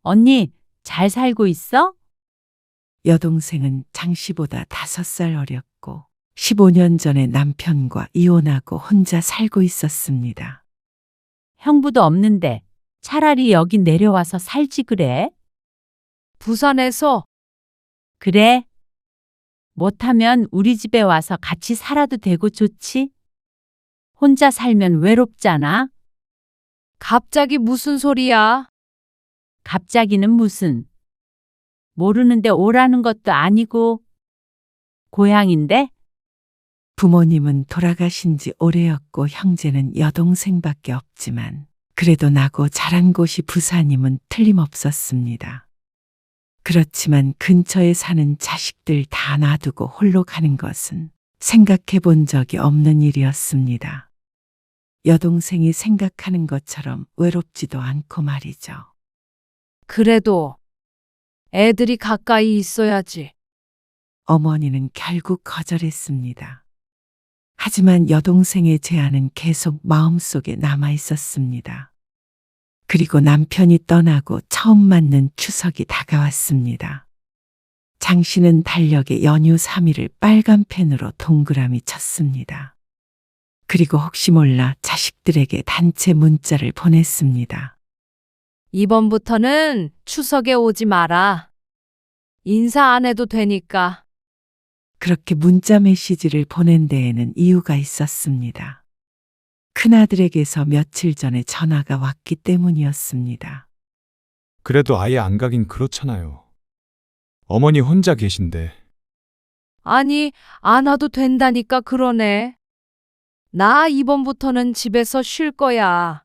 언니, 잘 살고 있어? 여동생은 장 씨보다 5살 어렸고 15년 전에 남편과 이혼하고 혼자 살고 있었습니다. 형부도 없는데 차라리 여기 내려와서 살지 그래? 부산에서 그래. 못하면 우리 집에 와서 같이 살아도 되고 좋지? 혼자 살면 외롭잖아. 갑자기 무슨 소리야? 갑자기는 무슨. 모르는데 오라는 것도 아니고. 고향인데? 부모님은 돌아가신 지 오래였고 형제는 여동생밖에 없지만 그래도 나고 자란 곳이 부산임은 틀림없었습니다. 그렇지만 근처에 사는 자식들 다 놔두고 홀로 가는 것은 생각해 본 적이 없는 일이었습니다. 여동생이 생각하는 것처럼 외롭지도 않고 말이죠. 그래도 애들이 가까이 있어야지. 어머니는 결국 거절했습니다. 하지만 여동생의 제안은 계속 마음속에 남아 있었습니다. 그리고 남편이 떠나고 처음 맞는 추석이 다가왔습니다. 장 씨는 달력에 연휴 3일을 빨간 펜으로 동그라미 쳤습니다. 그리고 혹시 몰라 자식들에게 단체 문자를 보냈습니다. 이번부터는 추석에 오지 마라. 인사 안 해도 되니까. 그렇게 문자 메시지를 보낸 데에는 이유가 있었습니다. 큰아들에게서 며칠 전에 전화가 왔기 때문이었습니다. 그래도 아예 안 가긴 그렇잖아요. 어머니 혼자 계신데. 아니, 안 와도 된다니까 그러네. 나 이번부터는 집에서 쉴 거야.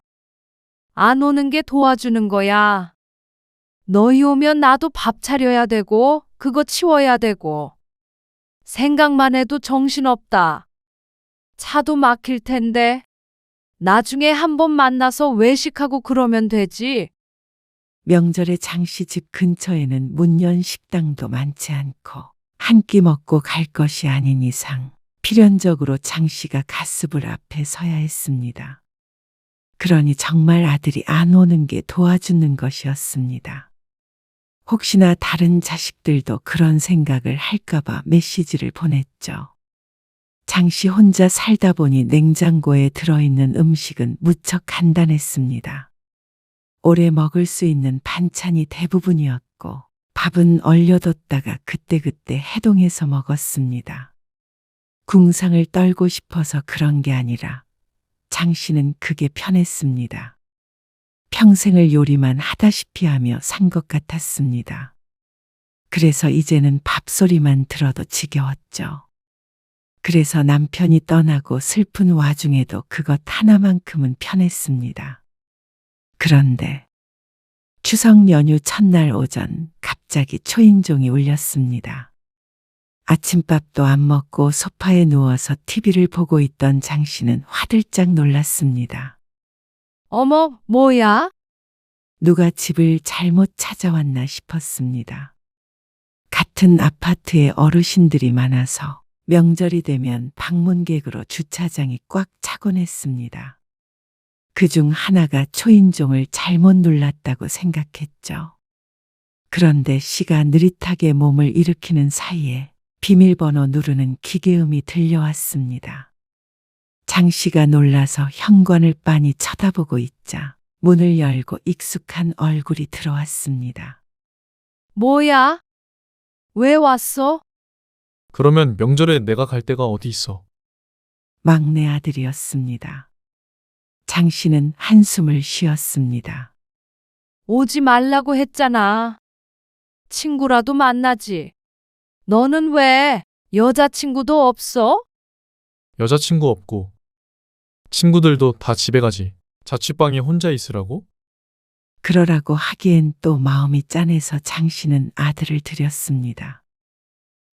안 오는 게 도와주는 거야. 너희 오면 나도 밥 차려야 되고, 그거 치워야 되고. 생각만 해도 정신없다. 차도 막힐 텐데. 나중에 한번 만나서 외식하고 그러면 되지. 명절에 장씨 집 근처에는 문연 식당도 많지 않고 한 끼 먹고 갈 것이 아닌 이상 필연적으로 장씨가 가스불 앞에 서야 했습니다. 그러니 정말 아들이 안 오는 게 도와주는 것이었습니다. 혹시나 다른 자식들도 그런 생각을 할까봐 메시지를 보냈죠. 장씨 혼자 살다 보니 냉장고에 들어있는 음식은 무척 간단했습니다. 오래 먹을 수 있는 반찬이 대부분이었고 밥은 얼려뒀다가 그때그때 해동해서 먹었습니다. 궁상을 떨고 싶어서 그런 게 아니라 장 씨는 그게 편했습니다. 평생을 요리만 하다시피 하며 산 것 같았습니다. 그래서 이제는 밥소리만 들어도 지겨웠죠. 그래서 남편이 떠나고 슬픈 와중에도 그것 하나만큼은 편했습니다. 그런데 추석 연휴 첫날 오전 갑자기 초인종이 울렸습니다. 아침밥도 안 먹고 소파에 누워서 TV를 보고 있던 장 씨는 화들짝 놀랐습니다. 어머, 뭐야? 누가 집을 잘못 찾아왔나 싶었습니다. 같은 아파트에 어르신들이 많아서 명절이 되면 방문객으로 주차장이 꽉 차곤 했습니다. 그중 하나가 초인종을 잘못 눌렀다고 생각했죠. 그런데 씨가 느릿하게 몸을 일으키는 사이에 비밀번호 누르는 기계음이 들려왔습니다. 장 씨가 놀라서 현관을 빤히 쳐다보고 있자 문을 열고 익숙한 얼굴이 들어왔습니다. 뭐야? 왜 왔어? 그러면 명절에 내가 갈 데가 어디 있어? 막내 아들이었습니다. 장 씨는 한숨을 쉬었습니다. 오지 말라고 했잖아. 친구라도 만나지. 너는 왜 여자친구도 없어? 여자친구 없고 친구들도 다 집에 가지. 자취방에 혼자 있으라고? 그러라고 하기엔 또 마음이 짠해서 장 씨는 아들을 들였습니다.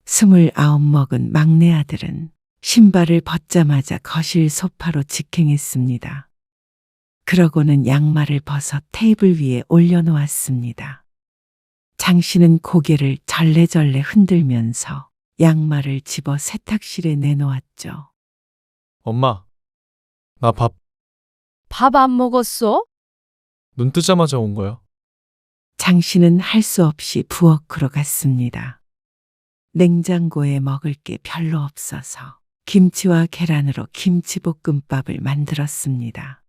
29 먹은 막내 아들은 신발을 벗자마자 거실 소파로 직행했습니다. 그러고는 양말을 벗어 테이블 위에 올려놓았습니다. 장 씨는 고개를 절레절레 흔들면서 양말을 집어 세탁실에 내놓았죠. 엄마, 나 밥 밥 안 먹었어? 눈 뜨자마자 온 거야. 장 씨는 할 수 없이 부엌으로 갔습니다. 냉장고에 먹을 게 별로 없어서 김치와 계란으로 김치볶음밥을 만들었습니다.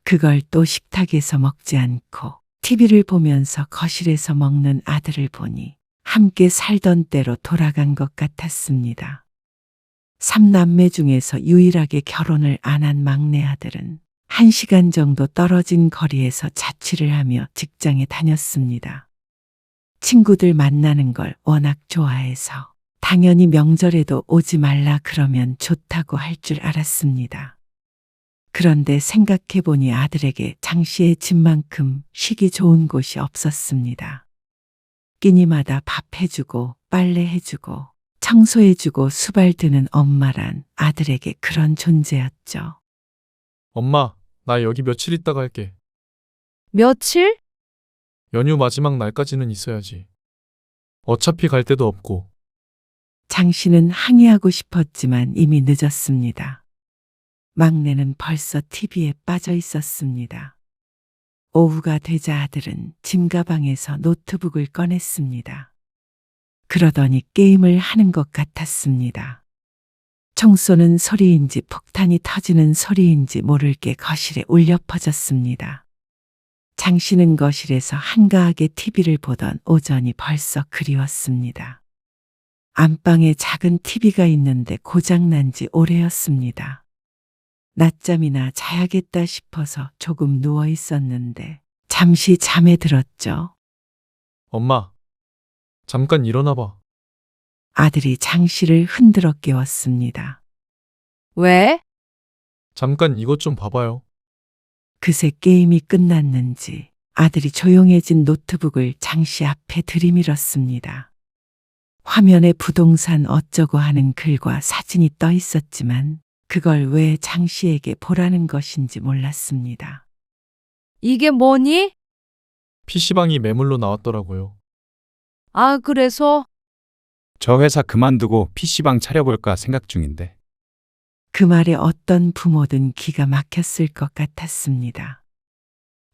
그걸 또 식탁에서 먹지 않고 TV를 보면서 거실에서 먹는 아들을 보니 함께 살던 때로 돌아간 것 같았습니다. 3남매 중에서 유일하게 결혼을 안 한 막내 아들은 1시간 정도 떨어진 거리에서 자취를 하며 직장에 다녔습니다. 친구들 만나는 걸 워낙 좋아해서 당연히 명절에도 오지 말라 그러면 좋다고 할 줄 알았습니다. 그런데 생각해보니 아들에게 장 씨의 집만큼 쉬기 좋은 곳이 없었습니다. 끼니마다 밥 해주고 빨래 해주고 청소해주고 수발 드는 엄마란 아들에게 그런 존재였죠. 엄마, 나 여기 며칠 있다가 할게. 며칠? 연휴 마지막 날까지는 있어야지. 어차피 갈 데도 없고. 장 씨는 항의하고 싶었지만 이미 늦었습니다. 막내는 벌써 TV에 빠져 있었습니다. 오후가 되자 아들은 짐가방에서 노트북을 꺼냈습니다. 그러더니 게임을 하는 것 같았습니다. 총 쏘는 소리인지 폭탄이 터지는 소리인지 모를 게 거실에 울려 퍼졌습니다. 장 씨는 거실에서 한가하게 TV를 보던 오전이 벌써 그리웠습니다. 안방에 작은 TV가 있는데 고장난 지 오래였습니다. 낮잠이나 자야겠다 싶어서 조금 누워 있었는데 잠시 잠에 들었죠. 엄마, 잠깐 일어나 봐. 아들이 장 씨를 흔들어 깨웠습니다. 왜? 잠깐 이것 좀 봐봐요. 그새 게임이 끝났는지 아들이 조용해진 노트북을 장 씨 앞에 들이밀었습니다. 화면에 부동산 어쩌고 하는 글과 사진이 떠 있었지만 그걸 왜 장 씨에게 보라는 것인지 몰랐습니다. 이게 뭐니? PC방이 매물로 나왔더라고요. 아, 그래서? 저 회사 그만두고 PC방 차려볼까 생각 중인데. 그 말에 어떤 부모든 기가 막혔을 것 같았습니다.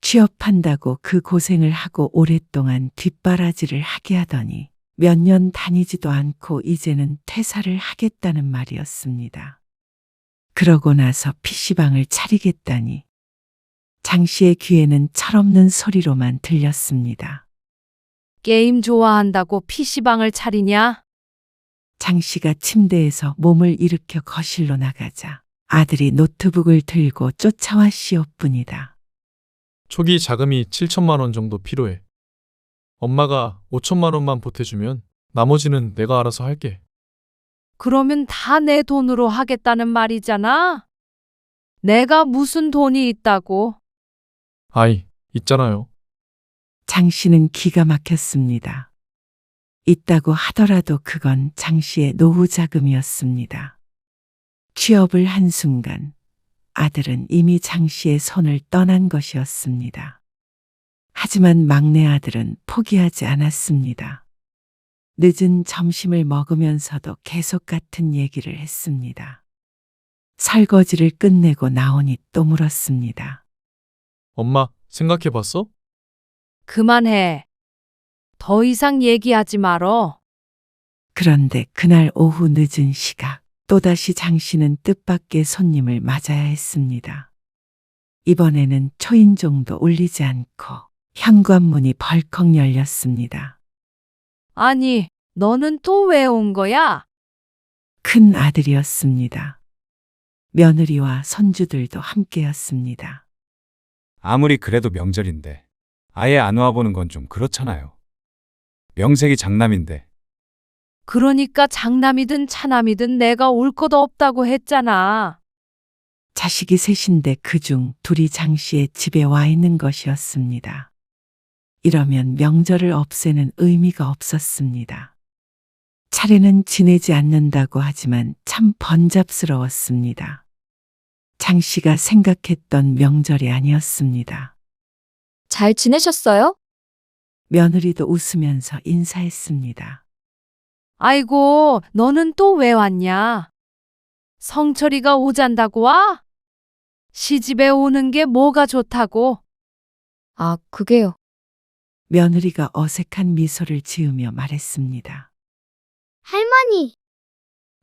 취업한다고 그 고생을 하고 오랫동안 뒷바라지를 하게 하더니 몇 년 다니지도 않고 이제는 퇴사를 하겠다는 말이었습니다. 그러고 나서 PC방을 차리겠다니 장 씨의 귀에는 철없는 소리로만 들렸습니다. 게임 좋아한다고 PC방을 차리냐? 장 씨가 침대에서 몸을 일으켜 거실로 나가자 아들이 노트북을 들고 쫓아와 씌었뿐이다. 초기 자금이 7천만 원 정도 필요해. 엄마가 5천만 원만 보태주면 나머지는 내가 알아서 할게. 그러면 다 내 돈으로 하겠다는 말이잖아? 내가 무슨 돈이 있다고? 아이, 있잖아요. 장 씨는 기가 막혔습니다. 있다고 하더라도 그건 장 씨의 노후 자금이었습니다. 취업을 한 순간 아들은 이미 장 씨의 손을 떠난 것이었습니다. 하지만 막내 아들은 포기하지 않았습니다. 늦은 점심을 먹으면서도 계속 같은 얘기를 했습니다. 설거지를 끝내고 나오니 또 물었습니다. 엄마, 생각해봤어? 그만해. 더 이상 얘기하지 말어. 그런데 그날 오후 늦은 시각 또다시 장 씨는 뜻밖의 손님을 맞아야 했습니다. 이번에는 초인종도 울리지 않고 현관문이 벌컥 열렸습니다. 아니, 너는 또 왜 온 거야? 큰 아들이었습니다. 며느리와 손주들도 함께였습니다. 아무리 그래도 명절인데 아예 안 와보는 건 좀 그렇잖아요. 명색이 장남인데. 그러니까 장남이든 차남이든 내가 올 것 없다고 했잖아. 자식이 셋인데 그중 둘이 장 씨의 집에 와 있는 것이었습니다. 이러면 명절을 없애는 의미가 없었습니다. 차례는 지내지 않는다고 하지만 참 번잡스러웠습니다. 장 씨가 생각했던 명절이 아니었습니다. 잘 지내셨어요? 며느리도 웃으면서 인사했습니다. 아이고, 너는 또 왜 왔냐? 성철이가 오잔다고 와? 시집에 오는 게 뭐가 좋다고? 아, 그게요. 며느리가 어색한 미소를 지으며 말했습니다. 할머니,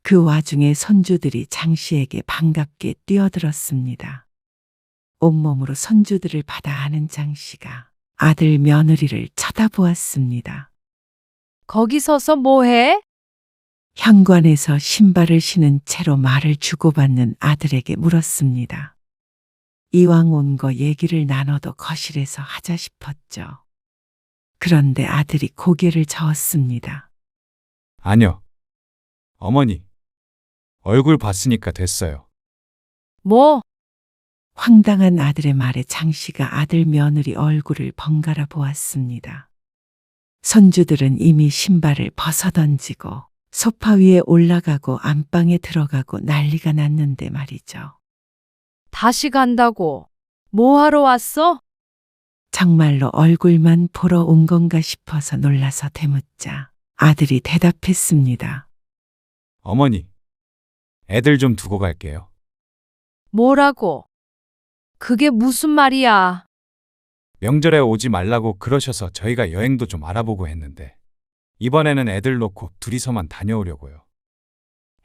그 와중에 손주들이 장 씨에게 반갑게 뛰어들었습니다. 온몸으로 손주들을 받아 안은 장 씨가 아들 며느리를 쳐다보았습니다. 거기 서서 뭐해? 현관에서 신발을 신은 채로 말을 주고받는 아들에게 물었습니다. 이왕 온 거 얘기를 나눠도 거실에서 하자 싶었죠. 그런데 아들이 고개를 저었습니다. 아니요. 어머니, 얼굴 봤으니까 됐어요. 뭐? 황당한 아들의 말에 장 씨가 아들 며느리 얼굴을 번갈아 보았습니다. 손주들은 이미 신발을 벗어던지고 소파 위에 올라가고 안방에 들어가고 난리가 났는데 말이죠. 다시 간다고? 뭐 하러 왔어? 정말로 얼굴만 보러 온 건가 싶어서 놀라서 되묻자 아들이 대답했습니다. 어머니, 애들 좀 두고 갈게요. 뭐라고? 그게 무슨 말이야? 명절에 오지 말라고 그러셔서 저희가 여행도 좀 알아보고 했는데 이번에는 애들 놓고 둘이서만 다녀오려고요.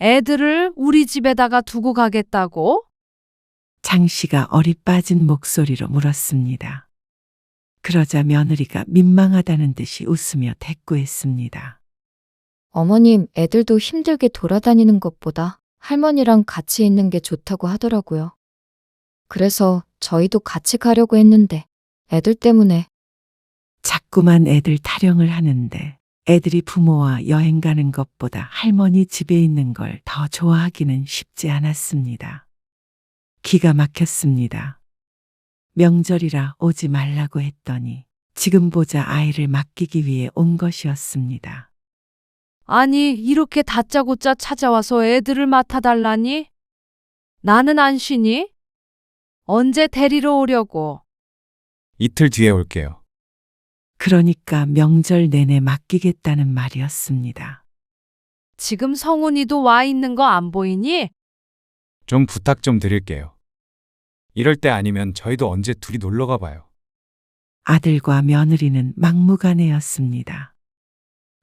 애들을 우리 집에다가 두고 가겠다고? 장 씨가 어리 빠진 목소리로 물었습니다. 그러자 며느리가 민망하다는 듯이 웃으며 대꾸했습니다. 어머님, 애들도 힘들게 돌아다니는 것보다 할머니랑 같이 있는 게 좋다고 하더라고요. 그래서 저희도 같이 가려고 했는데 애들 때문에. 자꾸만 애들 타령을 하는데 애들이 부모와 여행 가는 것보다 할머니 집에 있는 걸 더 좋아하기는 쉽지 않았습니다. 기가 막혔습니다. 명절이라 오지 말라고 했더니 지금 보자 아이를 맡기기 위해 온 것이었습니다. 아니, 이렇게 다짜고짜 찾아와서 애들을 맡아달라니? 나는 안 쉬니? 언제 데리러 오려고? 이틀 뒤에 올게요. 그러니까 명절 내내 맡기겠다는 말이었습니다. 지금 성훈이도 와 있는 거 안 보이니? 좀 부탁 좀 드릴게요. 이럴 때 아니면 저희도 언제 둘이 놀러 가봐요. 아들과 며느리는 막무가내였습니다.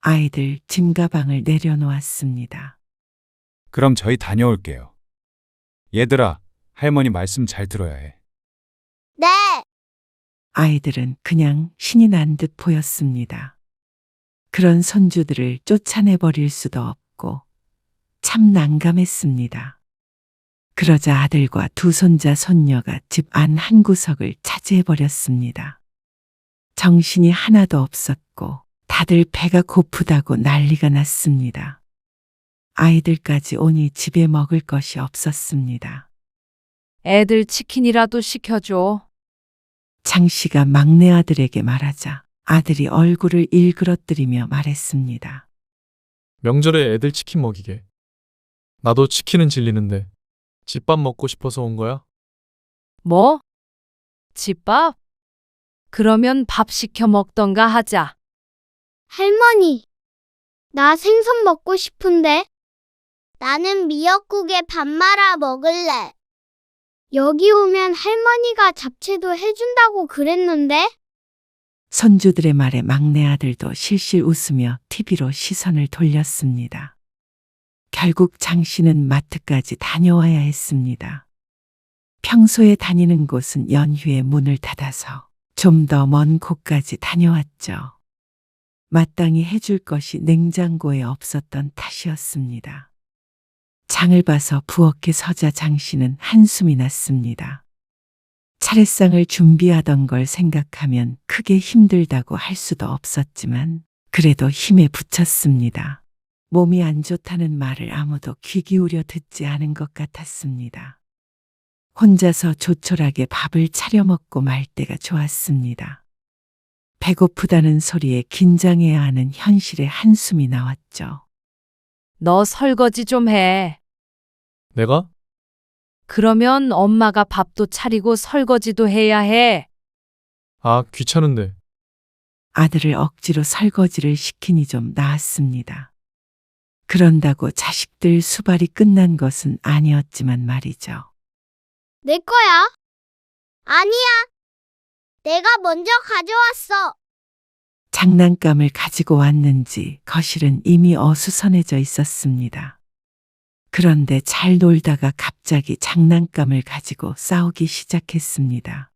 아이들 짐가방을 내려놓았습니다. 그럼 저희 다녀올게요. 얘들아, 할머니 말씀 잘 들어야 해. 네. 아이들은 그냥 신이 난 듯 보였습니다. 그런 손주들을 쫓아내버릴 수도 없고 참 난감했습니다. 그러자 아들과 두 손자 손녀가 집 안 한 구석을 차지해버렸습니다. 정신이 하나도 없었고 다들 배가 고프다고 난리가 났습니다. 아이들까지 오니 집에 먹을 것이 없었습니다. 애들 치킨이라도 시켜줘. 장 씨가 막내 아들에게 말하자 아들이 얼굴을 일그러뜨리며 말했습니다. 명절에 애들 치킨 먹이게. 나도 치킨은 질리는데 집밥 먹고 싶어서 온 거야? 뭐? 집밥? 그러면 밥 시켜 먹던가 하자. 할머니, 나 생선 먹고 싶은데. 나는 미역국에 밥 말아 먹을래. 여기 오면 할머니가 잡채도 해준다고 그랬는데? 손주들의 말에 막내 아들도 실실 웃으며 TV로 시선을 돌렸습니다. 결국 장 씨는 마트까지 다녀와야 했습니다. 평소에 다니는 곳은 연휴에 문을 닫아서 좀 더 먼 곳까지 다녀왔죠. 마땅히 해줄 것이 냉장고에 없었던 탓이었습니다. 장을 봐서 부엌에 서자 장 씨는 한숨이 났습니다. 차례상을 준비하던 걸 생각하면 크게 힘들다고 할 수도 없었지만 그래도 힘에 부쳤습니다. 몸이 안 좋다는 말을 아무도 귀 기울여 듣지 않은 것 같았습니다. 혼자서 조촐하게 밥을 차려 먹고 말 때가 좋았습니다. 배고프다는 소리에 긴장해야 하는 현실의 한숨이 나왔죠. 너 설거지 좀 해. 내가? 그러면 엄마가 밥도 차리고 설거지도 해야 해. 아, 귀찮은데. 아들을 억지로 설거지를 시키니 좀 나았습니다. 그런다고 자식들 수발이 끝난 것은 아니었지만 말이죠. 내 거야. 아니야. 내가 먼저 가져왔어. 장난감을 가지고 왔는지 거실은 이미 어수선해져 있었습니다. 그런데 잘 놀다가 갑자기 장난감을 가지고 싸우기 시작했습니다.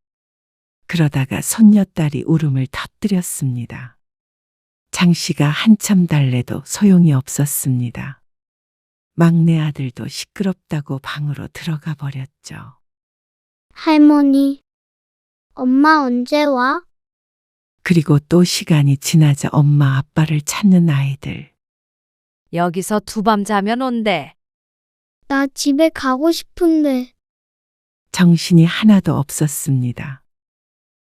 그러다가 손녀딸이 울음을 터뜨렸습니다. 장 씨가 한참 달래도 소용이 없었습니다. 막내 아들도 시끄럽다고 방으로 들어가 버렸죠. 할머니, 엄마 언제 와? 그리고 또 시간이 지나자 엄마 아빠를 찾는 아이들. 여기서 두 밤 자면 온대. 나 집에 가고 싶은데. 정신이 하나도 없었습니다.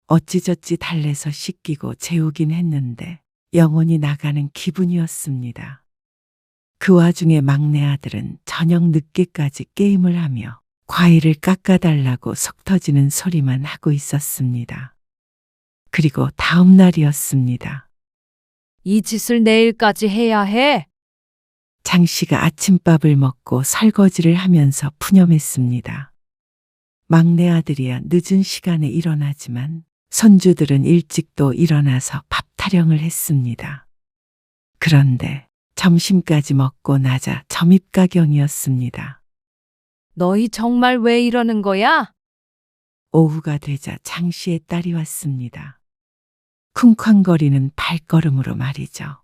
어찌저찌 달래서 씻기고 재우긴 했는데 영혼이 나가는 기분이었습니다. 그 와중에 막내 아들은 저녁 늦게까지 게임을 하며 과일을 깎아달라고 속 터지는 소리만 하고 있었습니다. 그리고 다음 날이었습니다. 이 짓을 내일까지 해야 해. 장 씨가 아침밥을 먹고 설거지를 하면서 푸념했습니다. 막내 아들이야 늦은 시간에 일어나지만 손주들은 일찍 또 일어나서 밥 타령을 했습니다. 그런데 점심까지 먹고 나자 점입가경이었습니다. 너희 정말 왜 이러는 거야? 오후가 되자 장 씨의 딸이 왔습니다. 쿵쾅거리는 발걸음으로 말이죠.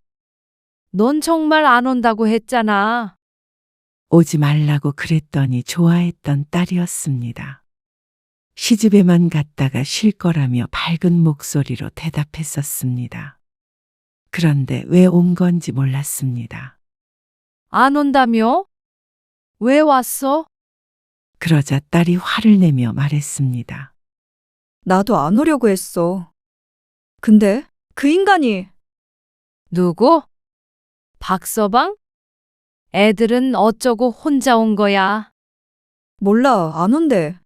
넌 정말 안 온다고 했잖아. 오지 말라고 그랬더니 좋아했던 딸이었습니다. 시집에만 갔다가 쉴 거라며 밝은 목소리로 대답했었습니다. 그런데 왜 온 건지 몰랐습니다. 안 온다며? 왜 왔어? 그러자 딸이 화를 내며 말했습니다. 나도 안 오려고 했어. 근데 그 인간이 누구? 박서방? 애들은 어쩌고 혼자 온 거야? 몰라, 안 온대.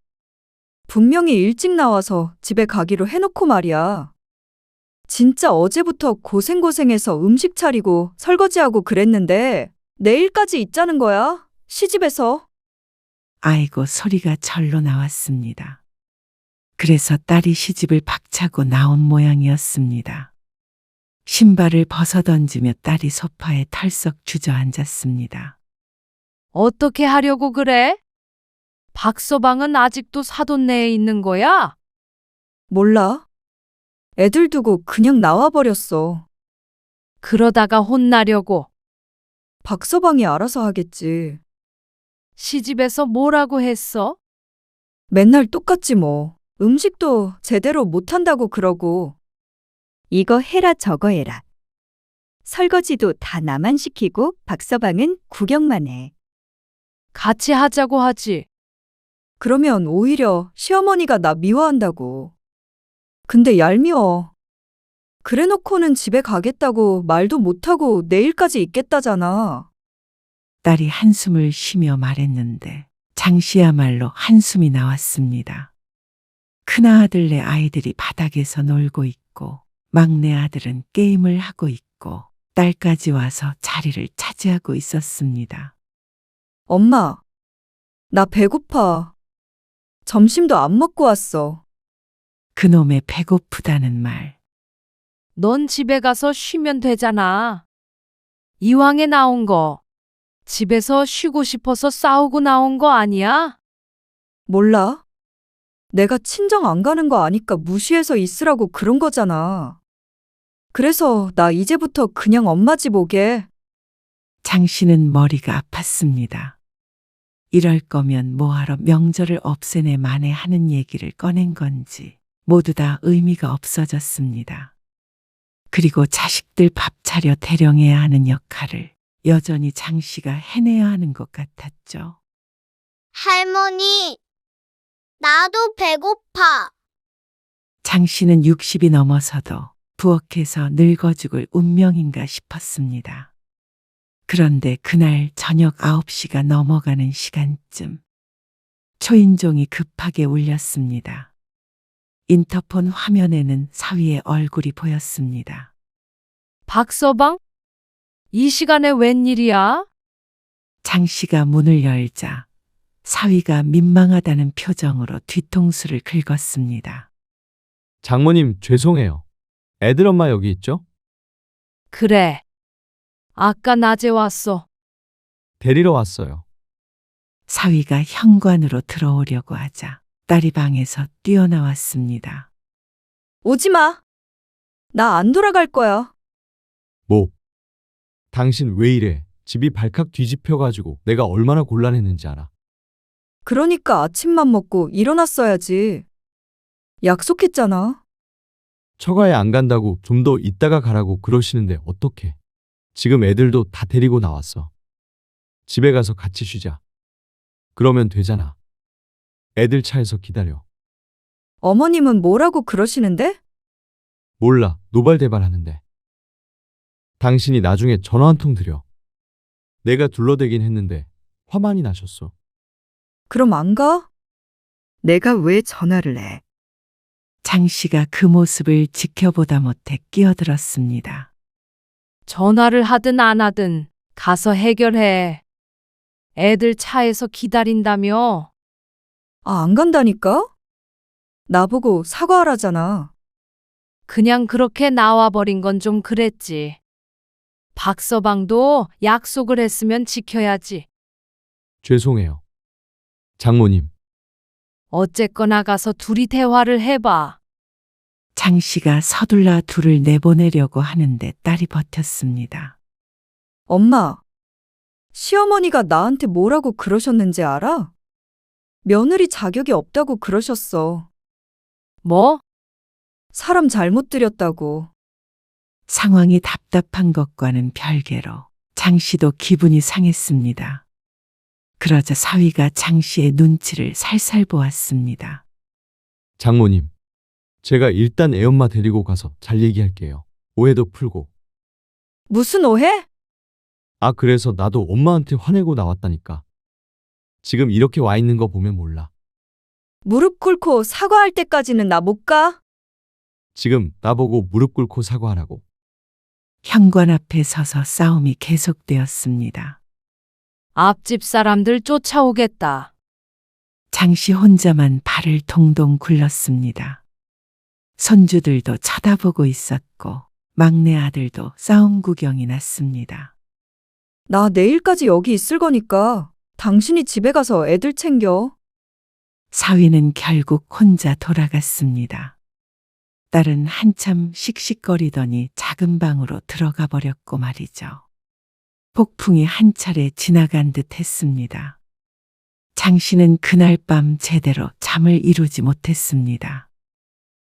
분명히 일찍 나와서 집에 가기로 해놓고 말이야. 진짜 어제부터 고생고생해서 음식 차리고 설거지하고 그랬는데 내일까지 있자는 거야, 시집에서. 아이고 소리가 절로 나왔습니다. 그래서 딸이 시집을 박차고 나온 모양이었습니다. 신발을 벗어던지며 딸이 소파에 털썩 주저앉았습니다. 어떻게 하려고 그래? 박서방은 아직도 사돈네에 있는 거야? 몰라. 애들 두고 그냥 나와버렸어. 그러다가 혼나려고. 박서방이 알아서 하겠지. 시집에서 뭐라고 했어? 맨날 똑같지 뭐. 음식도 제대로 못한다고 그러고. 이거 해라 저거 해라. 설거지도 다 나만 시키고 박서방은 구경만 해. 같이 하자고 하지. 그러면 오히려 시어머니가 나 미워한다고. 근데 얄미워. 그래놓고는 집에 가겠다고 말도 못하고 내일까지 있겠다잖아. 딸이 한숨을 쉬며 말했는데 장 씨야말로 한숨이 나왔습니다. 큰아들네 아이들이 바닥에서 놀고 있고 막내 아들은 게임을 하고 있고 딸까지 와서 자리를 차지하고 있었습니다. 엄마, 나 배고파. 점심도 안 먹고 왔어. 그놈의 배고프다는 말. 넌 집에 가서 쉬면 되잖아. 이왕에 나온 거. 집에서 쉬고 싶어서 싸우고 나온 거 아니야? 몰라? 내가 친정 안 가는 거 아니까 무시해서 있으라고 그런 거잖아. 그래서 나 이제부터 그냥 엄마 집 오게. 장 씨는 머리가 아팠습니다. 이럴 거면 뭐하러 명절을 없애내 만에 하는 얘기를 꺼낸 건지 모두 다 의미가 없어졌습니다. 그리고 자식들 밥 차려 대령해야 하는 역할을 여전히 장 씨가 해내야 하는 것 같았죠. 할머니, 나도 배고파. 장 씨는 60이 넘어서도 부엌에서 늙어 죽을 운명인가 싶었습니다. 그런데 그날 저녁 9시가 넘어가는 시간쯤 초인종이 급하게 울렸습니다. 인터폰 화면에는 사위의 얼굴이 보였습니다. 박서방? 이 시간에 웬일이야? 장 씨가 문을 열자 사위가 민망하다는 표정으로 뒤통수를 긁었습니다. 장모님, 죄송해요. 애들 엄마 여기 있죠? 그래. 아까 낮에 왔어. 데리러 왔어요. 사위가 현관으로 들어오려고 하자 딸이 방에서 뛰어나왔습니다. 오지 마. 나 안 돌아갈 거야. 뭐? 당신 왜 이래? 집이 발칵 뒤집혀가지고 내가 얼마나 곤란했는지 알아. 그러니까 아침만 먹고 일어났어야지. 약속했잖아. 처가에 안 간다고 좀 더 있다가 가라고 그러시는데 어떡해. 지금 애들도 다 데리고 나왔어. 집에 가서 같이 쉬자. 그러면 되잖아. 애들 차에서 기다려. 어머님은 뭐라고 그러시는데? 몰라, 노발대발하는데. 당신이 나중에 전화 한 통 드려. 내가 둘러대긴 했는데 화 많이 나셨어. 그럼 안 가? 내가 왜 전화를 해? 장 씨가 그 모습을 지켜보다 못해 끼어들었습니다. 전화를 하든 안 하든 가서 해결해. 애들 차에서 기다린다며. 아, 안 간다니까? 나보고 사과하라잖아. 그냥 그렇게 나와버린 건 좀 그랬지. 박서방도 약속을 했으면 지켜야지. 죄송해요. 장모님. 어쨌거나 가서 둘이 대화를 해봐. 장 씨가 서둘러 둘을 내보내려고 하는데 딸이 버텼습니다. 엄마, 시어머니가 나한테 뭐라고 그러셨는지 알아? 며느리 자격이 없다고 그러셨어. 뭐? 사람 잘못 들였다고. 상황이 답답한 것과는 별개로 장 씨도 기분이 상했습니다. 그러자 사위가 장 씨의 눈치를 살살 보았습니다. 장모님. 제가 일단 애엄마 데리고 가서 잘 얘기할게요. 오해도 풀고. 무슨 오해? 아, 그래서 나도 엄마한테 화내고 나왔다니까. 지금 이렇게 와 있는 거 보면 몰라. 무릎 꿇고 사과할 때까지는 나 못 가? 지금 나보고 무릎 꿇고 사과하라고. 현관 앞에 서서 싸움이 계속되었습니다. 앞집 사람들 쫓아오겠다. 장 씨 혼자만 발을 동동 굴렀습니다. 손주들도 쳐다보고 있었고 막내 아들도 싸움 구경이 났습니다. 나 내일까지 여기 있을 거니까 당신이 집에 가서 애들 챙겨. 사위는 결국 혼자 돌아갔습니다. 딸은 한참 씩씩거리더니 작은 방으로 들어가 버렸고 말이죠. 폭풍이 한 차례 지나간 듯 했습니다. 장 씨는 그날 밤 제대로 잠을 이루지 못했습니다.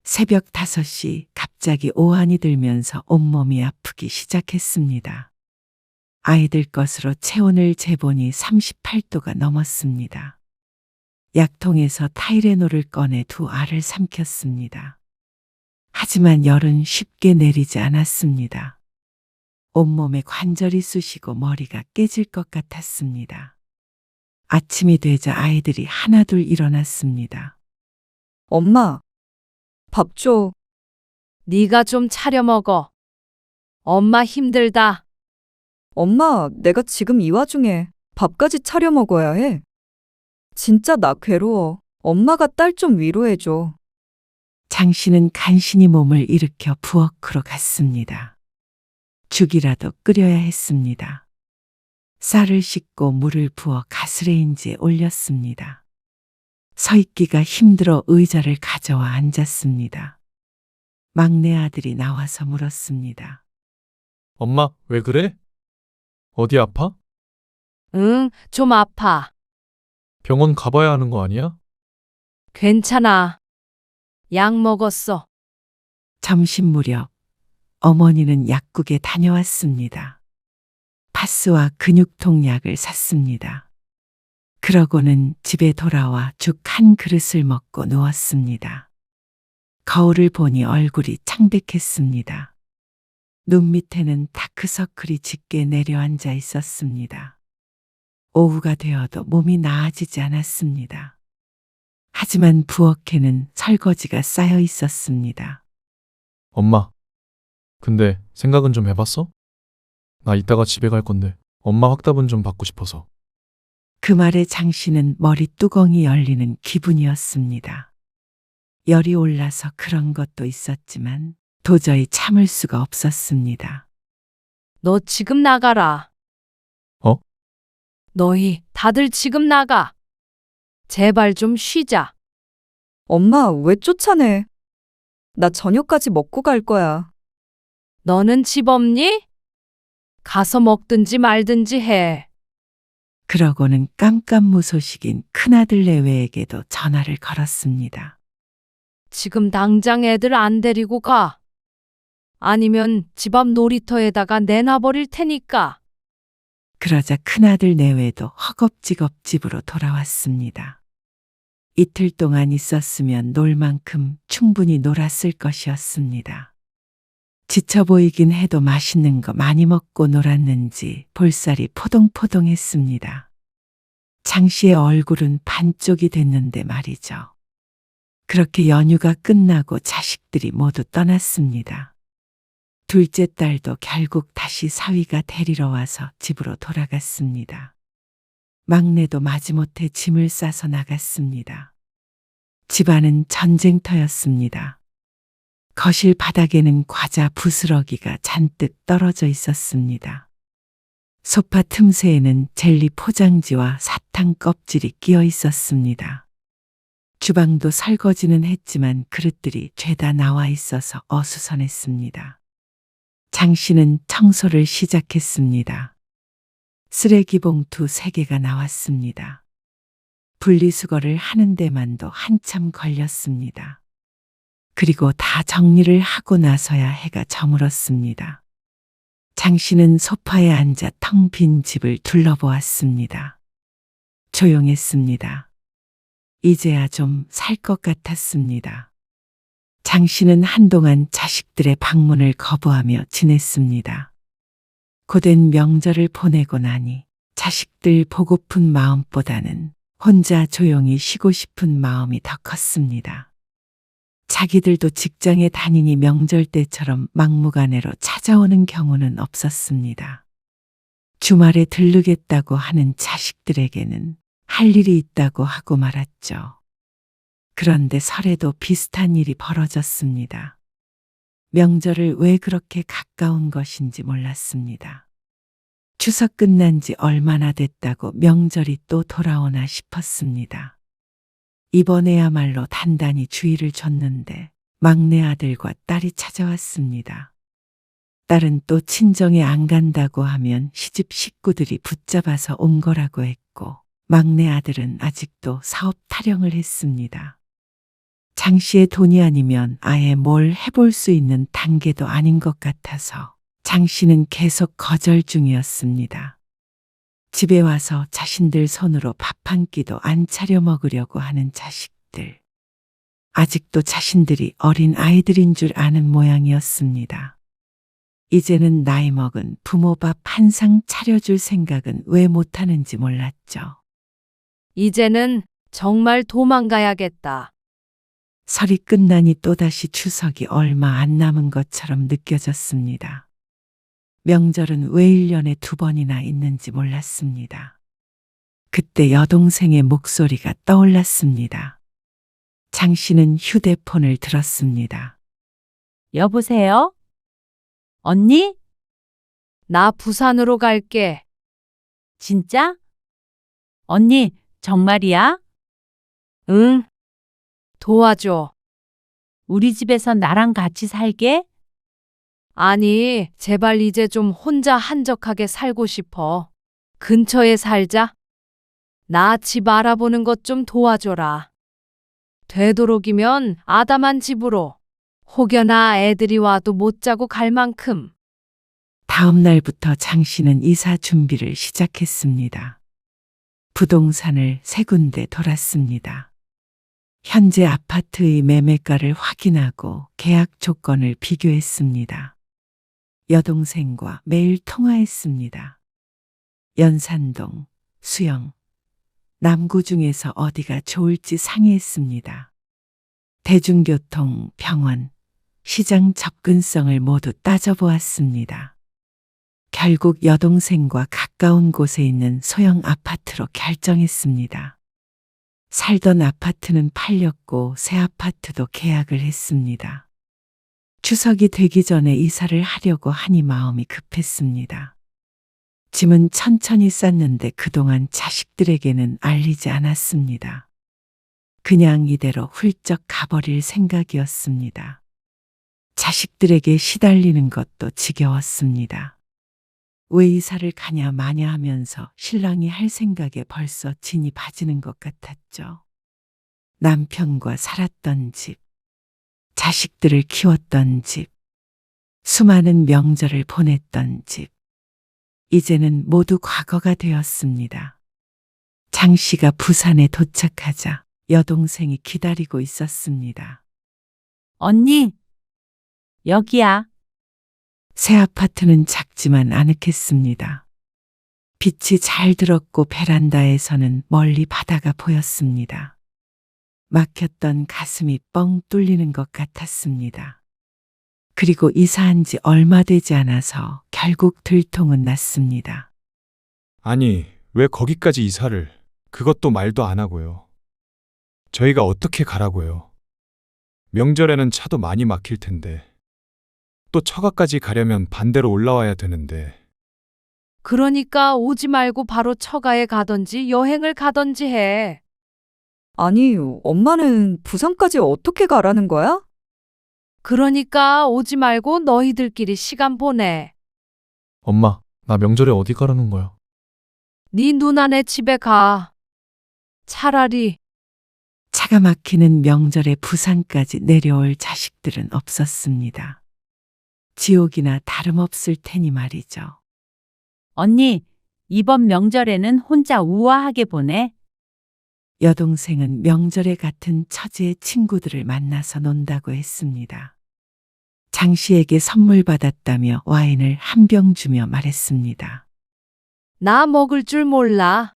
새벽 5시 갑자기 오한이 들면서 온몸이 아프기 시작했습니다. 아이들 것으로 체온을 재보니 38도가 넘었습니다. 약통에서 타이레놀을 꺼내 2알을 삼켰습니다. 하지만 열은 쉽게 내리지 않았습니다. 온몸에 관절이 쑤시고 머리가 깨질 것 같았습니다. 아침이 되자 아이들이 하나둘 일어났습니다. 엄마, 밥 줘. 네가 좀 차려 먹어. 엄마 힘들다. 엄마, 내가 지금 이 와중에 밥까지 차려 먹어야 해. 진짜 나 괴로워. 엄마가 딸 좀 위로해줘. 장 씨는 간신히 몸을 일으켜 부엌으로 갔습니다. 죽이라도 끓여야 했습니다. 쌀을 씻고 물을 부어 가스레인지에 올렸습니다. 서 있기가 힘들어 의자를 가져와 앉았습니다. 막내 아들이 나와서 물었습니다. 엄마, 왜 그래? 어디 아파? 응, 좀 아파. 병원 가봐야 하는 거 아니야? 괜찮아. 약 먹었어. 점심 무렵 어머니는 약국에 다녀왔습니다. 파스와 근육통약을 샀습니다. 그러고는 집에 돌아와 죽 한 그릇을 먹고 누웠습니다. 거울을 보니 얼굴이 창백했습니다. 눈 밑에는 다크서클이 짙게 내려앉아 있었습니다. 오후가 되어도 몸이 나아지지 않았습니다. 하지만 부엌에는 설거지가 쌓여 있었습니다. 엄마, 근데 생각은 좀 해봤어? 나 이따가 집에 갈 건데 엄마 확답은 좀 받고 싶어서. 그 말에 장 씨는 머리 뚜껑이 열리는 기분이었습니다. 열이 올라서 그런 것도 있었지만 도저히 참을 수가 없었습니다. 너 지금 나가라. 어? 너희 다들 지금 나가. 제발 좀 쉬자. 엄마, 왜 쫓아내? 나 저녁까지 먹고 갈 거야. 너는 집 없니? 가서 먹든지 말든지 해. 그러고는 깜깜무소식인 큰아들 내외에게도 전화를 걸었습니다. 지금 당장 애들 안 데리고 가. 아니면 집 앞 놀이터에다가 내놔버릴 테니까. 그러자 큰아들 내외도 허겁지겁 집으로 돌아왔습니다. 이틀 동안 있었으면 놀 만큼 충분히 놀았을 것이었습니다. 지쳐 보이긴 해도 맛있는 거 많이 먹고 놀았는지 볼살이 포동포동했습니다. 장 씨의 얼굴은 반쪽이 됐는데 말이죠. 그렇게 연휴가 끝나고 자식들이 모두 떠났습니다. 둘째 딸도 결국 다시 사위가 데리러 와서 집으로 돌아갔습니다. 막내도 마지못해 짐을 싸서 나갔습니다. 집안은 전쟁터였습니다. 거실 바닥에는 과자 부스러기가 잔뜩 떨어져 있었습니다. 소파 틈새에는 젤리 포장지와 사탕 껍질이 끼어 있었습니다. 주방도 설거지는 했지만 그릇들이 죄다 나와 있어서 어수선했습니다. 장 씨는 청소를 시작했습니다. 쓰레기 봉투 3개가 나왔습니다. 분리수거를 하는 데만도 한참 걸렸습니다. 그리고 다 정리를 하고 나서야 해가 저물었습니다. 장 씨는 소파에 앉아 텅 빈 집을 둘러보았습니다. 조용했습니다. 이제야 좀 살 것 같았습니다. 장 씨는 한동안 자식들의 방문을 거부하며 지냈습니다. 고된 명절을 보내고 나니 자식들 보고픈 마음보다는 혼자 조용히 쉬고 싶은 마음이 더 컸습니다. 자기들도 직장에 다니니 명절 때처럼 막무가내로 찾아오는 경우는 없었습니다. 주말에 들르겠다고 하는 자식들에게는 할 일이 있다고 하고 말았죠. 그런데 설에도 비슷한 일이 벌어졌습니다. 명절을 왜 그렇게 가까운 것인지 몰랐습니다. 추석 끝난 지 얼마나 됐다고 명절이 또 돌아오나 싶었습니다. 이번에야말로 단단히 주의를 줬는데 막내 아들과 딸이 찾아왔습니다. 딸은 또 친정에 안 간다고 하면 시집 식구들이 붙잡아서 온 거라고 했고 막내 아들은 아직도 사업 타령을 했습니다. 장 씨의 돈이 아니면 아예 뭘 해볼 수 있는 단계도 아닌 것 같아서 장 씨는 계속 거절 중이었습니다. 집에 와서 자신들 손으로 밥 한 끼도 안 차려 먹으려고 하는 자식들. 아직도 자신들이 어린 아이들인 줄 아는 모양이었습니다. 이제는 나이 먹은 부모 밥 한 상 차려줄 생각은 왜 못하는지 몰랐죠. 이제는 정말 도망가야겠다. 설이 끝나니 또다시 추석이 얼마 안 남은 것처럼 느껴졌습니다. 명절은 왜 1년에 2번이나 있는지 몰랐습니다. 그때 여동생의 목소리가 떠올랐습니다. 장 씨는 휴대폰을 들었습니다. 여보세요? 언니? 나 부산으로 갈게. 진짜? 언니, 정말이야? 응. 도와줘. 우리 집에서 나랑 같이 살게? 아니, 제발 이제 좀 혼자 한적하게 살고 싶어. 근처에 살자. 나 집 알아보는 것 좀 도와줘라. 되도록이면 아담한 집으로. 혹여나 애들이 와도 못 자고 갈 만큼. 다음 날부터 장 씨는 이사 준비를 시작했습니다. 부동산을 3군데 돌았습니다. 현재 아파트의 매매가를 확인하고 계약 조건을 비교했습니다. 여동생과 매일 통화했습니다. 연산동, 수영, 남구 중에서 어디가 좋을지 상의했습니다. 대중교통, 병원, 시장 접근성을 모두 따져보았습니다. 결국 여동생과 가까운 곳에 있는 소형 아파트로 결정했습니다. 살던 아파트는 팔렸고 새 아파트도 계약을 했습니다. 추석이 되기 전에 이사를 하려고 하니 마음이 급했습니다. 짐은 천천히 쌌는데 그동안 자식들에게는 알리지 않았습니다. 그냥 이대로 훌쩍 가버릴 생각이었습니다. 자식들에게 시달리는 것도 지겨웠습니다. 왜 이사를 가냐 마냐 하면서 신랑이 할 생각에 벌써 진이 빠지는 것 같았죠. 남편과 살았던 집, 자식들을 키웠던 집, 수많은 명절을 보냈던 집, 이제는 모두 과거가 되었습니다. 장 씨가 부산에 도착하자 여동생이 기다리고 있었습니다. 언니, 여기야. 새 아파트는 작지만 아늑했습니다. 빛이 잘 들었고 베란다에서는 멀리 바다가 보였습니다. 막혔던 가슴이 뻥 뚫리는 것 같았습니다. 그리고 이사한 지 얼마 되지 않아서 결국 들통은 났습니다. 아니, 왜 거기까지 이사를, 그것도 말도 안 하고요. 저희가 어떻게 가라고요? 명절에는 차도 많이 막힐 텐데. 또 처가까지 가려면 반대로 올라와야 되는데. 그러니까 오지 말고 바로 처가에 가던지 여행을 가던지 해. 아니, 엄마는 부산까지 어떻게 가라는 거야? 그러니까 오지 말고 너희들끼리 시간 보내. 엄마, 나 명절에 어디 가라는 거야? 네 누나네 집에 가. 차라리. 차가 막히는 명절에 부산까지 내려올 자식들은 없었습니다. 지옥이나 다름없을 테니 말이죠. 언니, 이번 명절에는 혼자 우아하게 보내. 여동생은 명절에 같은 처지의 친구들을 만나서 논다고 했습니다. 장 씨에게 선물 받았다며 와인을 한 병 주며 말했습니다. 나 먹을 줄 몰라.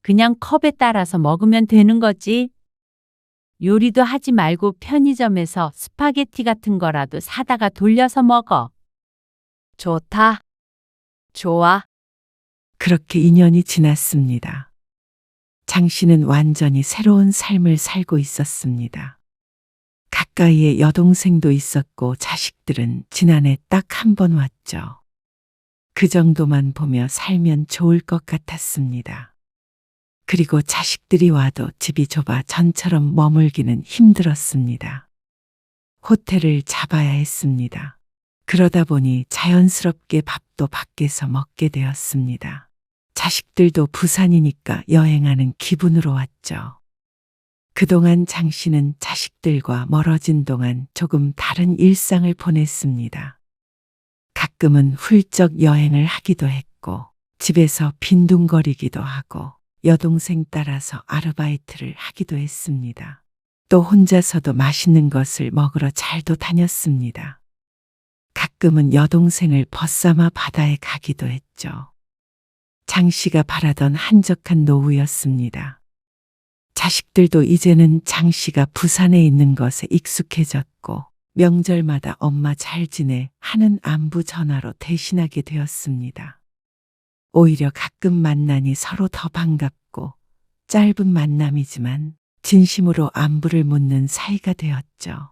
그냥 컵에 따라서 먹으면 되는 거지. 요리도 하지 말고 편의점에서 스파게티 같은 거라도 사다가 돌려서 먹어. 좋다. 좋아. 그렇게 2년이 지났습니다. 장 씨는 완전히 새로운 삶을 살고 있었습니다. 가까이에 여동생도 있었고 자식들은 지난해 딱 한 번 왔죠. 그 정도만 보며 살면 좋을 것 같았습니다. 그리고 자식들이 와도 집이 좁아 전처럼 머물기는 힘들었습니다. 호텔을 잡아야 했습니다. 그러다 보니 자연스럽게 밥도 밖에서 먹게 되었습니다. 자식들도 부산이니까 여행하는 기분으로 왔죠. 그동안 장 씨는 자식들과 멀어진 동안 조금 다른 일상을 보냈습니다. 가끔은 훌쩍 여행을 하기도 했고, 집에서 빈둥거리기도 하고, 여동생 따라서 아르바이트를 하기도 했습니다. 또 혼자서도 맛있는 것을 먹으러 잘도 다녔습니다. 가끔은 여동생을 벗삼아 바다에 가기도 했죠. 장 씨가 바라던 한적한 노후였습니다. 자식들도 이제는 장 씨가 부산에 있는 것에 익숙해졌고 명절마다 엄마 잘 지내 하는 안부 전화로 대신하게 되었습니다. 오히려 가끔 만나니 서로 더 반갑고 짧은 만남이지만 진심으로 안부를 묻는 사이가 되었죠.